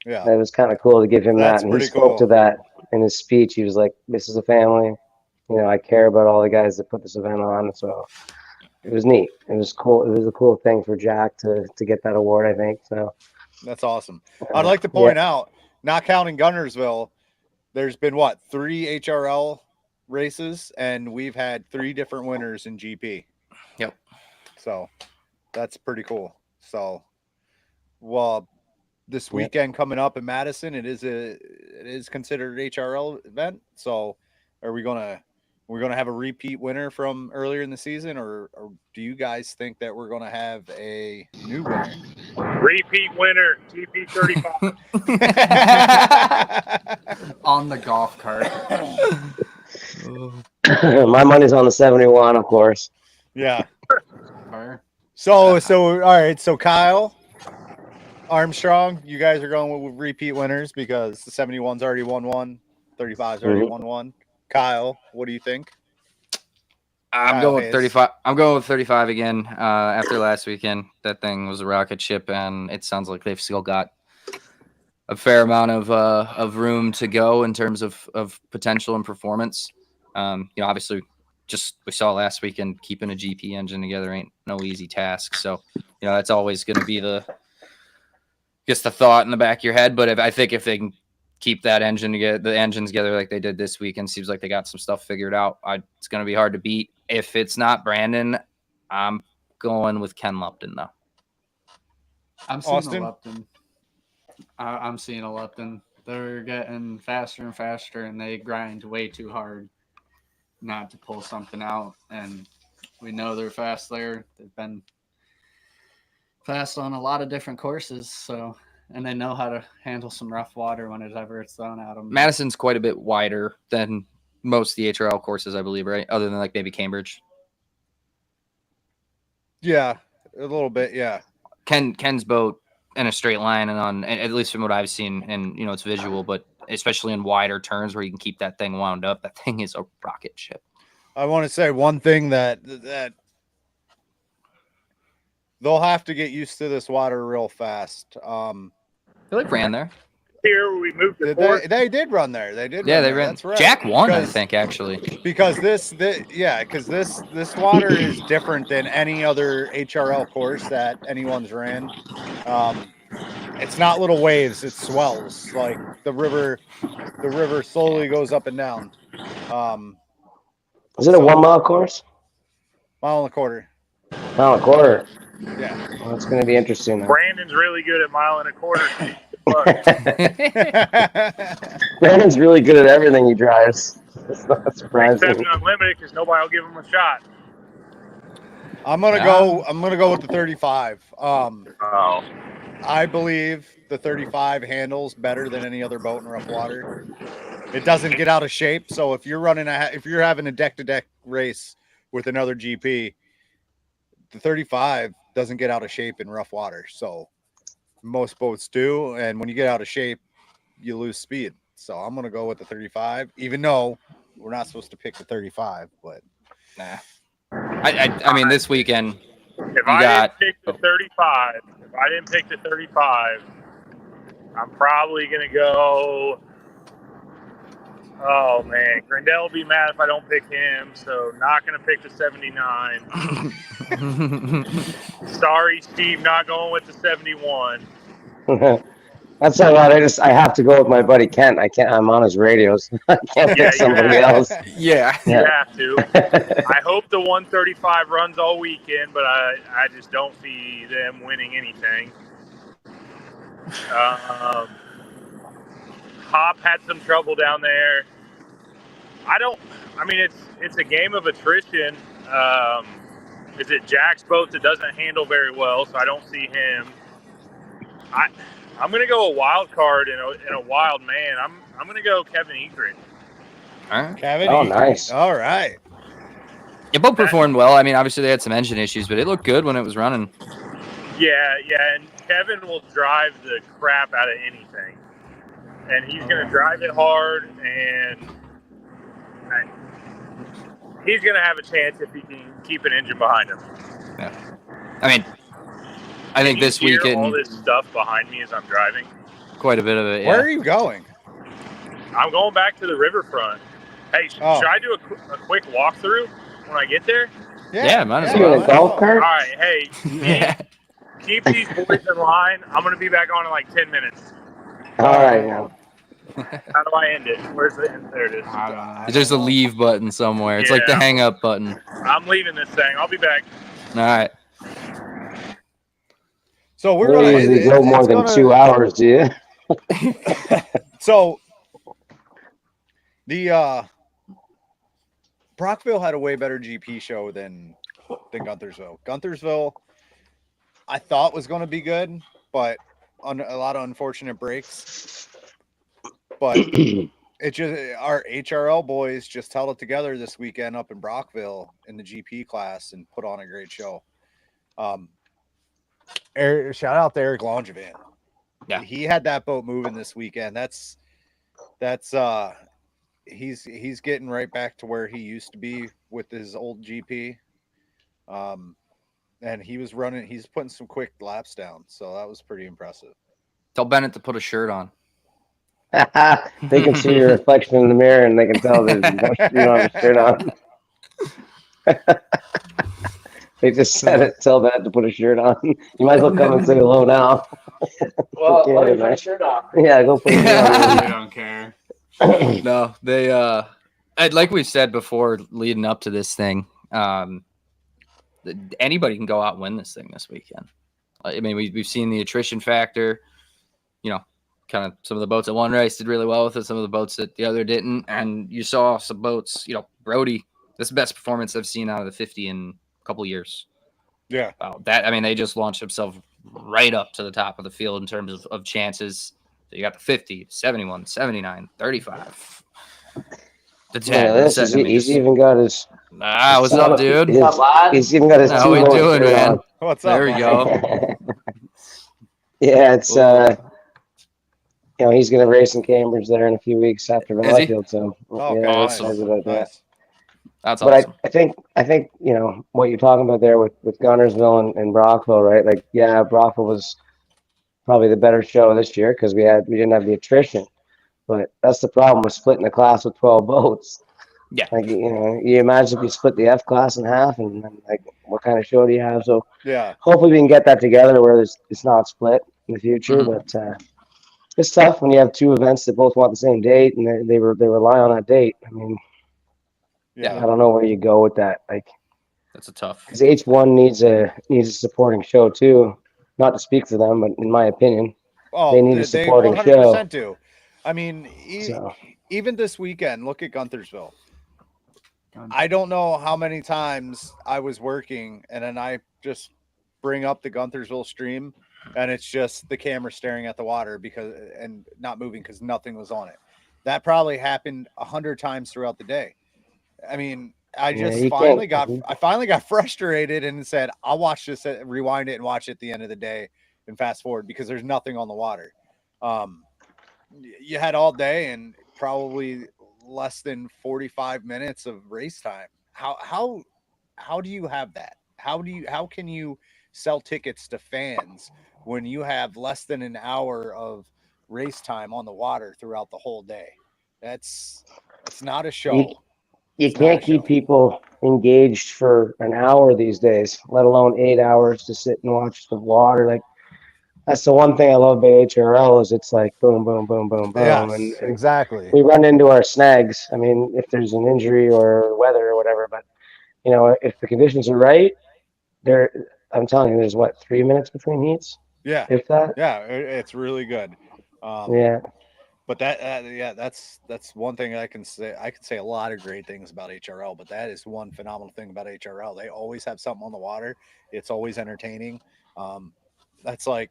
yeah, it was kind of cool to give him that. And he spoke to that in his speech. He was like, this is a family. I care about all the guys that put this event on. So it was neat. It was cool. It was a cool thing for Jack to get that award, I think. So that's awesome. I'd like to point out, not counting Gunnersville, there's been 3 HRL races, and we've had 3 different winners in GP. Yep. So that's pretty cool. So, well, this weekend coming up in Madison, it is considered an HRL event. So, are we gonna have a repeat winner from earlier in the season, or do you guys think that we're gonna have a new winner? Repeat winner, GP 35. On the golf cart. My money's on the 71, of course. Yeah. So all right. So Kyle Armstrong, you guys are going with repeat winners because the 71's already won one. 35's already 1-1. Kyle, what do you think? I'm going with 35. I'm going with 35 again. After last weekend, that thing was a rocket ship, and it sounds like they've still got a fair amount of room to go in terms of potential and performance. Obviously, just we saw last weekend, keeping a GP engine together ain't no easy task. So, that's always going to be the thought in the back of your head. But I think if they can keep that engine together, the engines together like they did this weekend, seems like they got some stuff figured out. It's going to be hard to beat. If it's not Brandon, I'm going with Ken Lupton though. I'm seeing Austin? a Lupton. I'm seeing a Lupton. They're getting faster and faster, and they grind way too hard not to pull something out. And we know they're fast there. They've been fast on a lot of different courses, and they know how to handle some rough water whenever it's thrown at them. Madison's quite a bit wider than most of the HRL courses, I believe, right? Other than like maybe Cambridge. Yeah, a little bit. Yeah. Ken's boat in a straight line and at least from what I've seen, and it's visual, but especially in wider turns where you can keep that thing wound up, that thing is a rocket ship. I want to say one thing that they'll have to get used to this water real fast. They ran there. Here we moved to fourth. They did run there. They did. Yeah, run they there. ran. That's right. Jack won, I think, actually. Because this water is different than any other HRL course that anyone's ran. It's not little waves; it swells. Like the river slowly goes up and down. Is it a 1 mile course? Mile and a quarter. Mile and a quarter. Yeah. Well, it's going to be interesting. Brandon's really good at mile and a quarter. Brandon's really good at everything he drives. It's not surprising. Except unlimited because nobody will give him a shot. I'm gonna go with the 35. Oh. I believe the 35 handles better than any other boat in rough water. It doesn't get out of shape. So if you're having a deck-to-deck race with another GP, the 35 doesn't get out of shape in rough water. So most boats do, and when you get out of shape, you lose speed. So I'm gonna go with the 35, even though we're not supposed to pick the 35. But nah, I mean this weekend. If I didn't pick the 35, I'm probably gonna go. Oh man, Grindel will be mad if I don't pick him, so not gonna pick the 79. Sorry, Steve, not going with the 71. That's all right. I have to go with my buddy Kent. I'm on his radios. I can't pick somebody else. Yeah. You have to. I hope the 135 runs all weekend, but I just don't see them winning anything. Hop had some trouble down there. It's a game of attrition. Is it Jack's boat that doesn't handle very well, so I don't see him. I'm going to go a wild card in a wild man. I'm going to go Kevin Egret. All right. Kevin, nice. All right. It both performed well. I mean, obviously they had some engine issues, but it looked good when it was running. Yeah, and Kevin will drive the crap out of anything. And he's going to drive it hard, and he's going to have a chance if he can keep an engine behind him. Yeah. I mean, I think this weekend. All this stuff behind me as I'm driving. Quite a bit of it. Yeah. Where are you going? I'm going back to the riverfront. Hey, should I do a quick walkthrough when I get there? Yeah, might as You well. in a golf cart? All right, hey, keep these boys in line. I'm going to be back on in like 10 minutes. All right, now. How do I end it? Where's the end? There it is. There's a leave button somewhere. It's like the hang up button. I'm leaving this thing. I'll be back. All right. So we're We going usually go more than 2 hours, do you? So the Brockville had a way better GP show than Guntersville. Guntersville, I thought was going to be good, but on a lot of unfortunate breaks. But it just our HRL boys just held it together this weekend up in Brockville in the GP class and put on a great show. Shout out to Eric Langevin. Yeah, he had that boat moving this weekend. That's he's getting right back to where he used to be with his old GP. And he's putting some quick laps down, so that was pretty impressive. Tell Bennett to put a shirt on. They can see your reflection in the mirror, and they can tell that you don't have a shirt on. They just said it. Tell that to put a shirt on. You might as well come and say hello now. Well, Okay, let me man. put a shirt on. Yeah, go put a shirt on. They don't care. No, they like we've said before, leading up to this thing, anybody can go out and win this thing this weekend. I mean, we've seen the attrition factor. You know, kind of some of the boats that won race did really well with it. Some of the boats that the other didn't, and you saw some boats. You know, Brody. This is the best performance I've seen out of the 50 in a couple of years. Yeah, I mean, they just launched themselves right up to the top of the field in terms of chances. So you got the 50, 71, 79, 35. The 10. Yeah, the 7. he's even got his. What's up, dude? He's even got his How two we votes doing, shirt man? on. what's up? There we Mike? go. Yeah, it's he's going to race in Cambridge there in a few weeks after Is he? Valleyfield. So Oh, yeah, okay, I'm awesome. excited about that. Nice. That's But awesome. I think what you're talking about there with Gunnersville and Brockville, right? Like, yeah, Brockville was probably the better show this year because we didn't have the attrition. But that's the problem with splitting the class with 12 boats. Yeah. Like, you imagine if you split the F class in half, and like, what kind of show do you have? So Yeah, hopefully we can get that together where it's not split in the future. Mhm. But it's tough when you have two events that both want the same date and they rely on that date. I mean, yeah. I don't know where you go with that. Like, That's a tough. because H1 needs a supporting show too. Not to speak for them, but in my opinion, Oh, they need a supporting 100% do. I mean, so even this weekend, look at Guntersville. I don't know how many times I was working and then I just bring up the Guntersville stream and it's just the camera staring at the water and not moving because nothing was on it. That probably happened 100 times throughout the day. I mean, I finally got frustrated and said, I'll watch this, rewind it and watch it at the end of the day and fast forward because there's nothing on the water. You had all day and probably less than 45 minutes of race time. How do you have that? How can you sell tickets to fans when you have less than an hour of race time on the water throughout the whole day? It's not a show. You can't keep people engaged for an hour these days, let alone 8 hours to sit and watch the water. Like, that's the one thing I love about HRL is it's like boom, boom, boom, boom, boom, Yes, and exactly. we run into our snags. I mean, if there's an injury or weather or whatever, but if the conditions are right, I'm telling you, there's 3 minutes between heats. Yeah, If that. yeah, it's really good. Yeah. But that's one thing I can say. I can say a lot of great things about HRL, but that is one phenomenal thing about HRL. They always have something on the water. It's always entertaining. That's like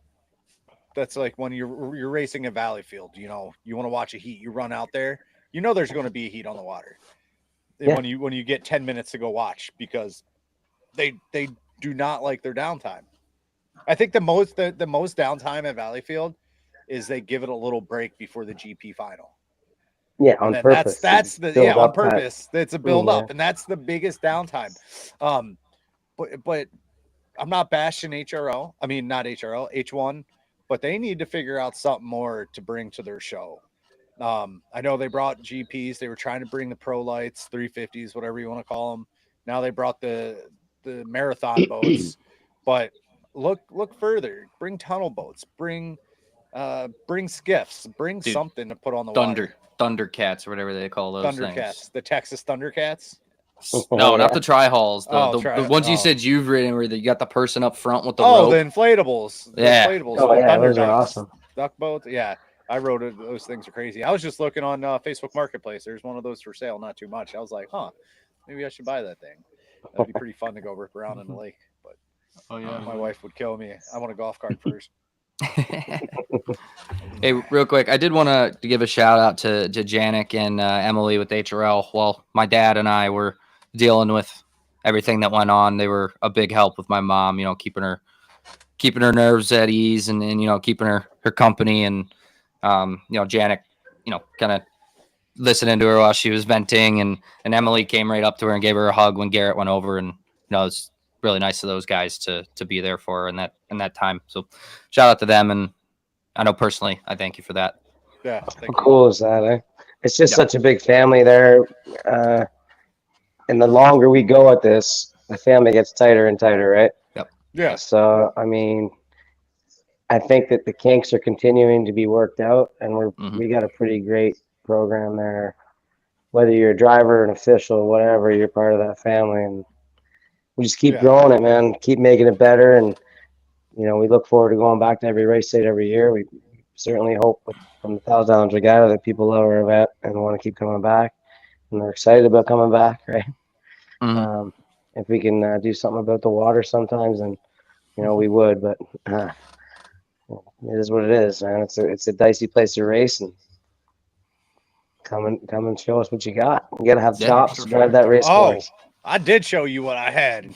when you're racing a Valleyfield. You want to watch a heat. You run out there. There's going to be a heat on the water. Yeah. When you get 10 minutes to go watch because they do not like their downtime. I think the most downtime at Valleyfield is they give it a little break before the GP final. Yeah, on purpose. That's on purpose. It's a build up, and that's the biggest downtime. But I'm not bashing HRL. I mean, not HRL, H1, but they need to figure out something more to bring to their show. I know they brought GPs. They were trying to bring the pro lights, 350s, whatever you want to call them. Now they brought the marathon boats, but look further. Bring tunnel boats. Bring skiffs. Bring something to put on the water. Thundercats or whatever they call those Thundercats, things. the Texas Thundercats. No, not the tri-halls. The ones you oh. said you've ridden where you got the person up front with the rope. The inflatables. Yeah. The inflatables. Oh, the yeah, Thunder those are ducks, awesome. Duck boats. Yeah, I rode it. Those things are crazy. I was just looking on Facebook Marketplace. There's one of those for sale, not too much. I was like, maybe I should buy that thing. That'd be pretty fun to go rip around in the lake. But my wife would kill me. I want a golf cart first. Hey, real quick, I did want to give a shout out to Janik and Emily with HRL. Well, my dad and I were dealing with everything that went on. They were a big help with my mom, keeping her nerves at ease and keeping her company. And Janik, kind of listening to her while she was venting, and Emily came right up to her and gave her a hug when Garrett went over, and it's really nice of those guys to be there for her in that time. So shout out to them, and I know personally I thank you for that. Yeah. How cool is that? It's just such a big family there, and the longer we go at this, the family gets tighter and tighter, right? Yep. Yeah. So I mean, I think that the kinks are continuing to be worked out, and we got a pretty great program there. Whether you're a driver, an official, whatever, you're part of that family, and we just keep growing it, man. Keep making it better, and we look forward to going back to every race date every year. We certainly hope from the Thousand Islands Regatta that people love our event and want to keep coming back, and they're excited about coming back, right? If we can do something about the water sometimes, then we would, but it is what it is, man. It's a dicey place to race, and come and show us what you got. You gotta have chops to drive that race course. I did show you what I had. You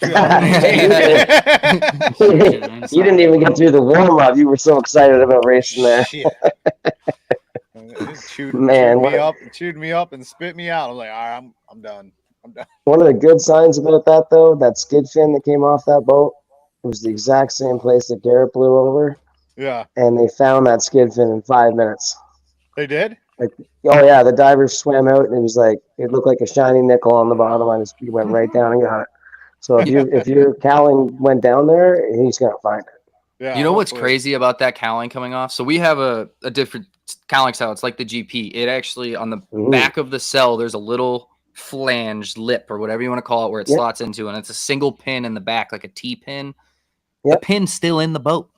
didn't even get through the warm up. You were so excited about racing there. Chewed me up and spit me out. I was like, all right, I'm done. One of the good signs about that, though, that skid fin that came off that boat, it was the exact same place that Garrett blew over. Yeah. And they found that skid fin in 5 minutes. They did? Oh yeah, the divers swam out, and it looked like a shiny nickel on the bottom. I just went right down and got it. So if your cowling went down there, he's gonna find it. Yeah. What's crazy about that cowling coming off? So we have a different cowling style. It's like the GP. It actually on the back of the cell, there's a little flange lip or whatever you want to call it, where it slots into, and it's a single pin in the back, like a T pin. The pin's still in the boat.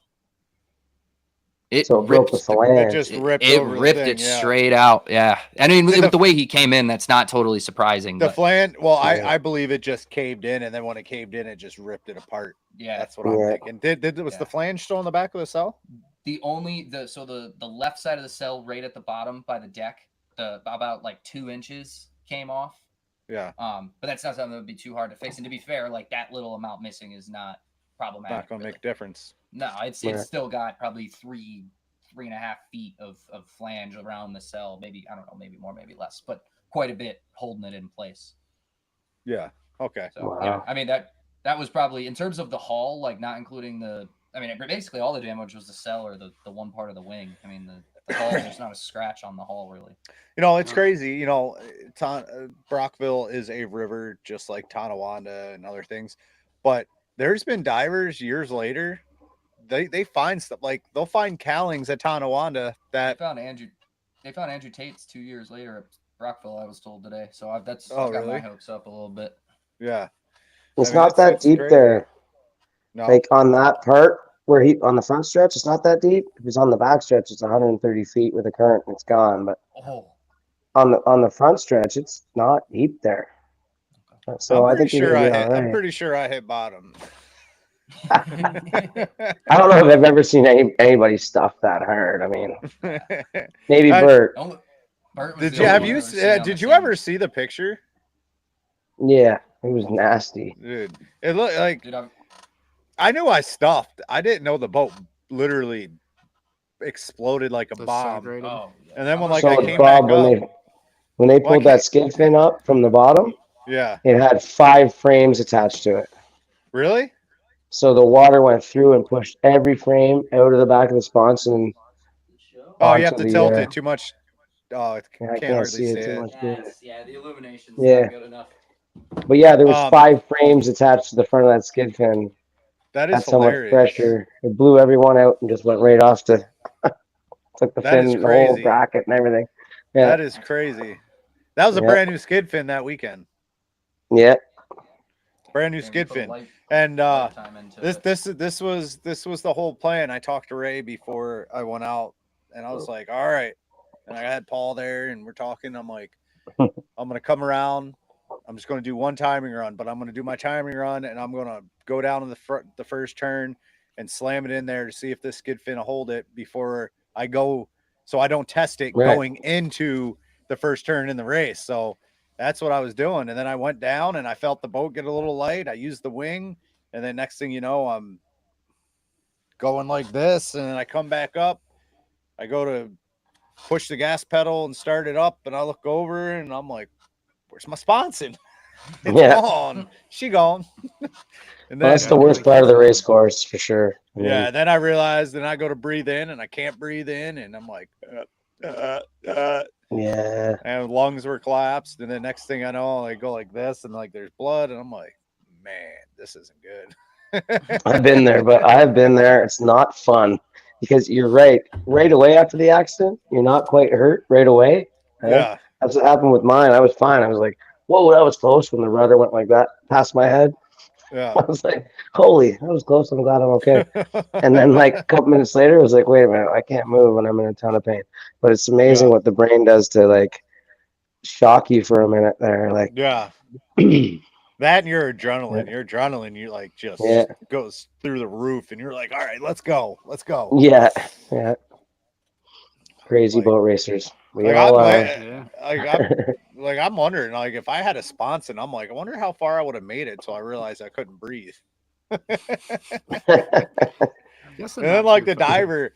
It broke the flange. It just ripped it straight out. Yeah. I mean, with the way he came in, that's not totally surprising. The flange, I believe it just caved in, and then when it caved in, it just ripped it apart. Yeah. That's what I'm thinking. Was the flange still in the back of the cell? The left side of the cell right at the bottom by the deck, about like 2 inches came off. Yeah. But that's not something that would be too hard to fix. And to be fair, like that little amount missing is not problematic. Not going to make a difference. No, it's still got probably 3.5 feet of flange around the cell. Maybe, I don't know, maybe more, maybe less, but quite a bit holding it in place. Yeah. Okay. So yeah, I mean that was probably in terms of the hull, like not including basically all the damage was the cell or the one part of the wing. I mean the hull, there's not a scratch on the hull really. It's crazy. Brockville is a river just like Tonawanda and other things, but there's been divers years later. They find stuff like they'll find cowlings at Tonawanda that they found Andrew Tate's 2 years later at Brockville, I was told today. So I've got my hopes up a little bit. Yeah. It's not that deep there. No. Like on that part where on the front stretch, it's not that deep. If it's on the back stretch, it's 130 feet with a current and it's gone. But on the front stretch, it's not deep there. So I think I'm pretty sure I hit bottom. I don't know if I've ever seen anybody stuff that hard. I mean, maybe Bert. Did you ever see the picture? Yeah, it was nasty, dude. It looked like I knew I stuffed. I didn't know the boat literally exploded like a bomb. And then when I came back up, when they pulled that skid fin up from the bottom, it had 5 frames attached to it. Really? So the water went through and pushed every frame out of the back of the sponson. And you have to tilt it too much. Oh, I can't hardly see it. Too much the illumination's not good enough. But yeah, there was 5 frames attached to the front of that skid fin. That's so much pressure. It blew everyone out and just went right off to took the fin, the whole bracket and everything. Yeah. That is crazy. That was a brand new skid fin that weekend. Yeah. Brand new skid fin. And this was the whole plan. I talked to Ray before I went out, and I was like, all right. And I had Paul there, and we're talking. I'm like, I'm gonna come around. I'm just gonna do one timing run, but I'm gonna do my timing run, and I'm gonna go down to the first turn and slam it in there to see if this skid fin will hold it before I go, so I don't test it going into the first turn in the race. So that's what I was doing. And then I went down and I felt the boat get a little light. I used the wing, and then next thing you know, I'm going like this, and then I come back up. I go to push the gas pedal and start it up, and I look over and I'm like, where's my sponson? It's gone. She gone. And then, That's the worst part of the race course for sure. I mean, yeah, then I realized, then I go to breathe in and I can't breathe in, and I'm like, yeah. and lungs were collapsed, and the next thing I know, I go like this, and like there's blood, and I'm like, man, this isn't good. I've been there, but I've been there. It's not fun because you're right. Right away after the accident, you're not quite hurt right away. Yeah. That's what happened with mine. I was fine. I was like, whoa, that was close when the rudder went like that past my head. Yeah. I was like, holy, that was close. I'm glad I'm okay. And then like a couple minutes later, I was like, wait a minute, I can't move and I'm in a ton of pain. But it's amazing what the brain does to like shock you for a minute there. Like, yeah. That and your adrenaline, you like just goes through the roof, and you're like, all right, let's go. Yeah. Crazy Like, boat racers. We like, all I'm wondering, like, if I had a sponson, I'm like, I wonder how far I would have made it until I realized I couldn't breathe. And then like the diver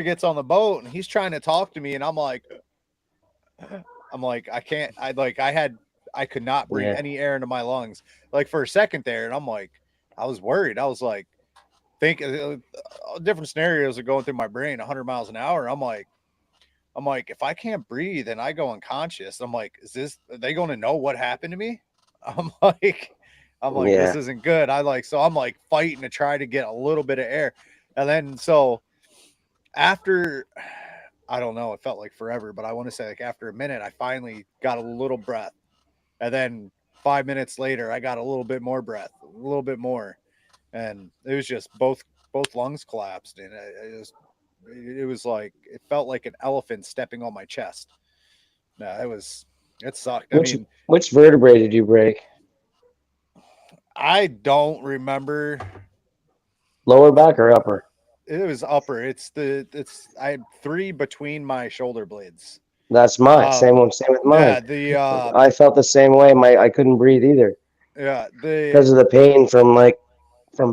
gets on the boat and he's trying to talk to me, and I'm like, I can't. I could not breathe any air into my lungs, like for a second there, and I'm like, I was worried. I was like, thinking different scenarios are going through my brain, 100 miles an hour. I'm like, if I can't breathe and I go unconscious, I'm like, are they going to know what happened to me? I'm like, this isn't good. So I'm like fighting to try to get a little bit of air. And then, so after, I don't know, it felt like forever, but I want to say like after a minute, I finally got a little breath. And then 5 minutes later, I got a little bit more breath, a little bit more. And it was just both lungs collapsed. And it was like, it felt like an elephant stepping on my chest. No, it sucked. Which vertebrae did you break? I don't remember. Lower back or upper? It was upper. I had 3 between my shoulder blades. That's mine. Same with mine. Yeah, I felt the same way. I couldn't breathe either. Yeah, because of the pain from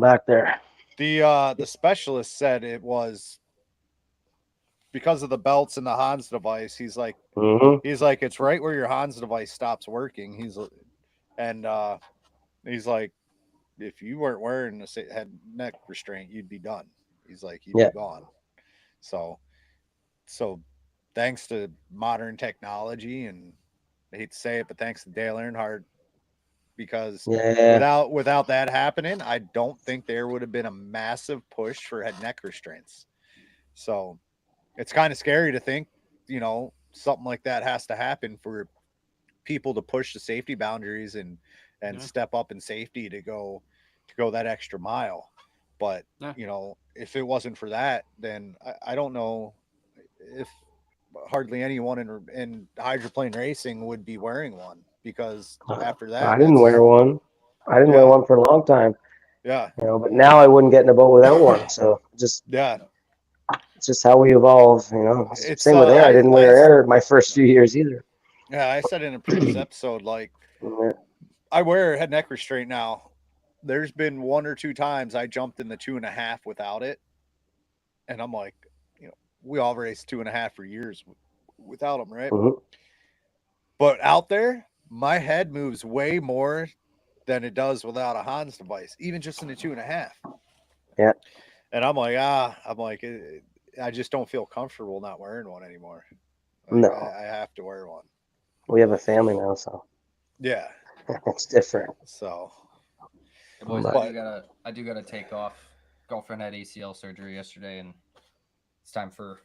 back there. The specialist said it was because of the belts and the Hans device. He's like, it's right where your Hans device stops working. He's like, if you weren't wearing a head neck restraint, you'd be done. He's like, you'd be gone. So thanks to modern technology, and I hate to say it, but thanks to Dale Earnhardt, because without that happening, I don't think there would have been a massive push for head neck restraints. So it's kind of scary to think, something like that has to happen for people to push the safety boundaries and step up in safety to go that extra mile. But if it wasn't for that, then I don't know if hardly anyone in hydroplane racing would be wearing one, because after that, I didn't wear one. I didn't wear one for a long time. Yeah. But now I wouldn't get in a boat without one. So it's just how we evolve. It's same with air. I didn't wear air my first few years either. Yeah, I said in a previous episode, like I wear a head neck restraint now. There's been 1 or 2 times I jumped in the 2.5 without it, and I'm like, we all raced 2.5 for years without them, right? But out there, my head moves way more than it does without a Hans device, even just in the 2.5. Yeah. And I'm like, I just don't feel comfortable not wearing one anymore. No, I have to wear one. We have a family now, so yeah, it's different. So, hey boys, I do gotta take off. Girlfriend had ACL surgery yesterday, and it's time for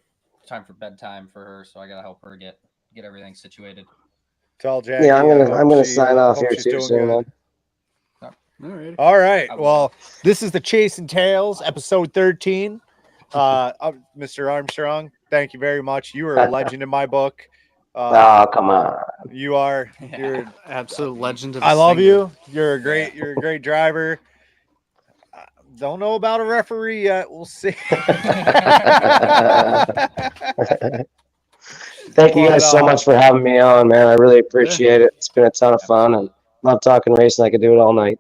bedtime for her. So I gotta help her get everything situated. Tell Jackie. Yeah, I'm gonna sign off here too soon. All right. Well, this is the Chasin Tails, episode 13. Mr. Armstrong, thank you very much. You are a legend in my book. Come on. You're an absolute legend. I love you. You're a great driver. Don't know about a referee yet. We'll see. Thank you guys so much for having me on, man. I really appreciate it. It's been a ton of fun, and love talking racing. I could do it all night.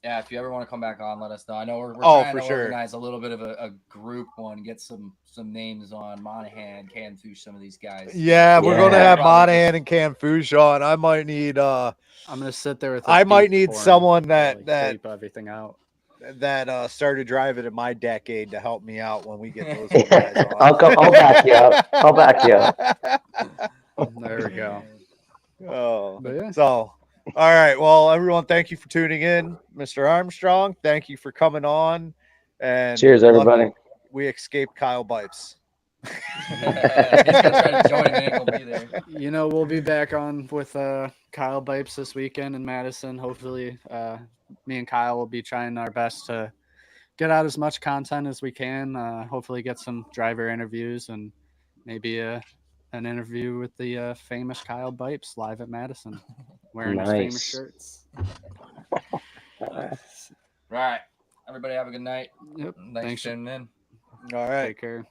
Yeah, if you ever want to come back on, let us know. I know we're Oh, trying for to sure. organize a little bit of a group one, get some names on Monahan, Cantu, some of these guys. Yeah, we're gonna Yeah. have Probably Monahan and Cam Fuchs on. I might need I'm gonna sit there with. I might beat need horn someone to, that like, that tape everything out. that started driving in my decade to help me out when we get those guys on. I'll back you up. I'll back you up. There we go. Oh, But yeah. so all right. Well, everyone, thank you for tuning in. Mr. Armstrong, thank you for coming on. And Cheers, everybody. we escaped Kyle Bipes. He's gonna try to join in. Ain't gonna be there. You know, we'll be back on with Kyle Bipes this weekend in Madison. Hopefully, me and Kyle will be trying our best to get out as much content as we can. Hopefully, get some driver interviews and maybe an interview with the famous Kyle Bipes live at Madison, wearing his famous Nice. shirts. Right. Everybody have a good night. Yep. Thanks Thanks. for tuning in. All right. Take care.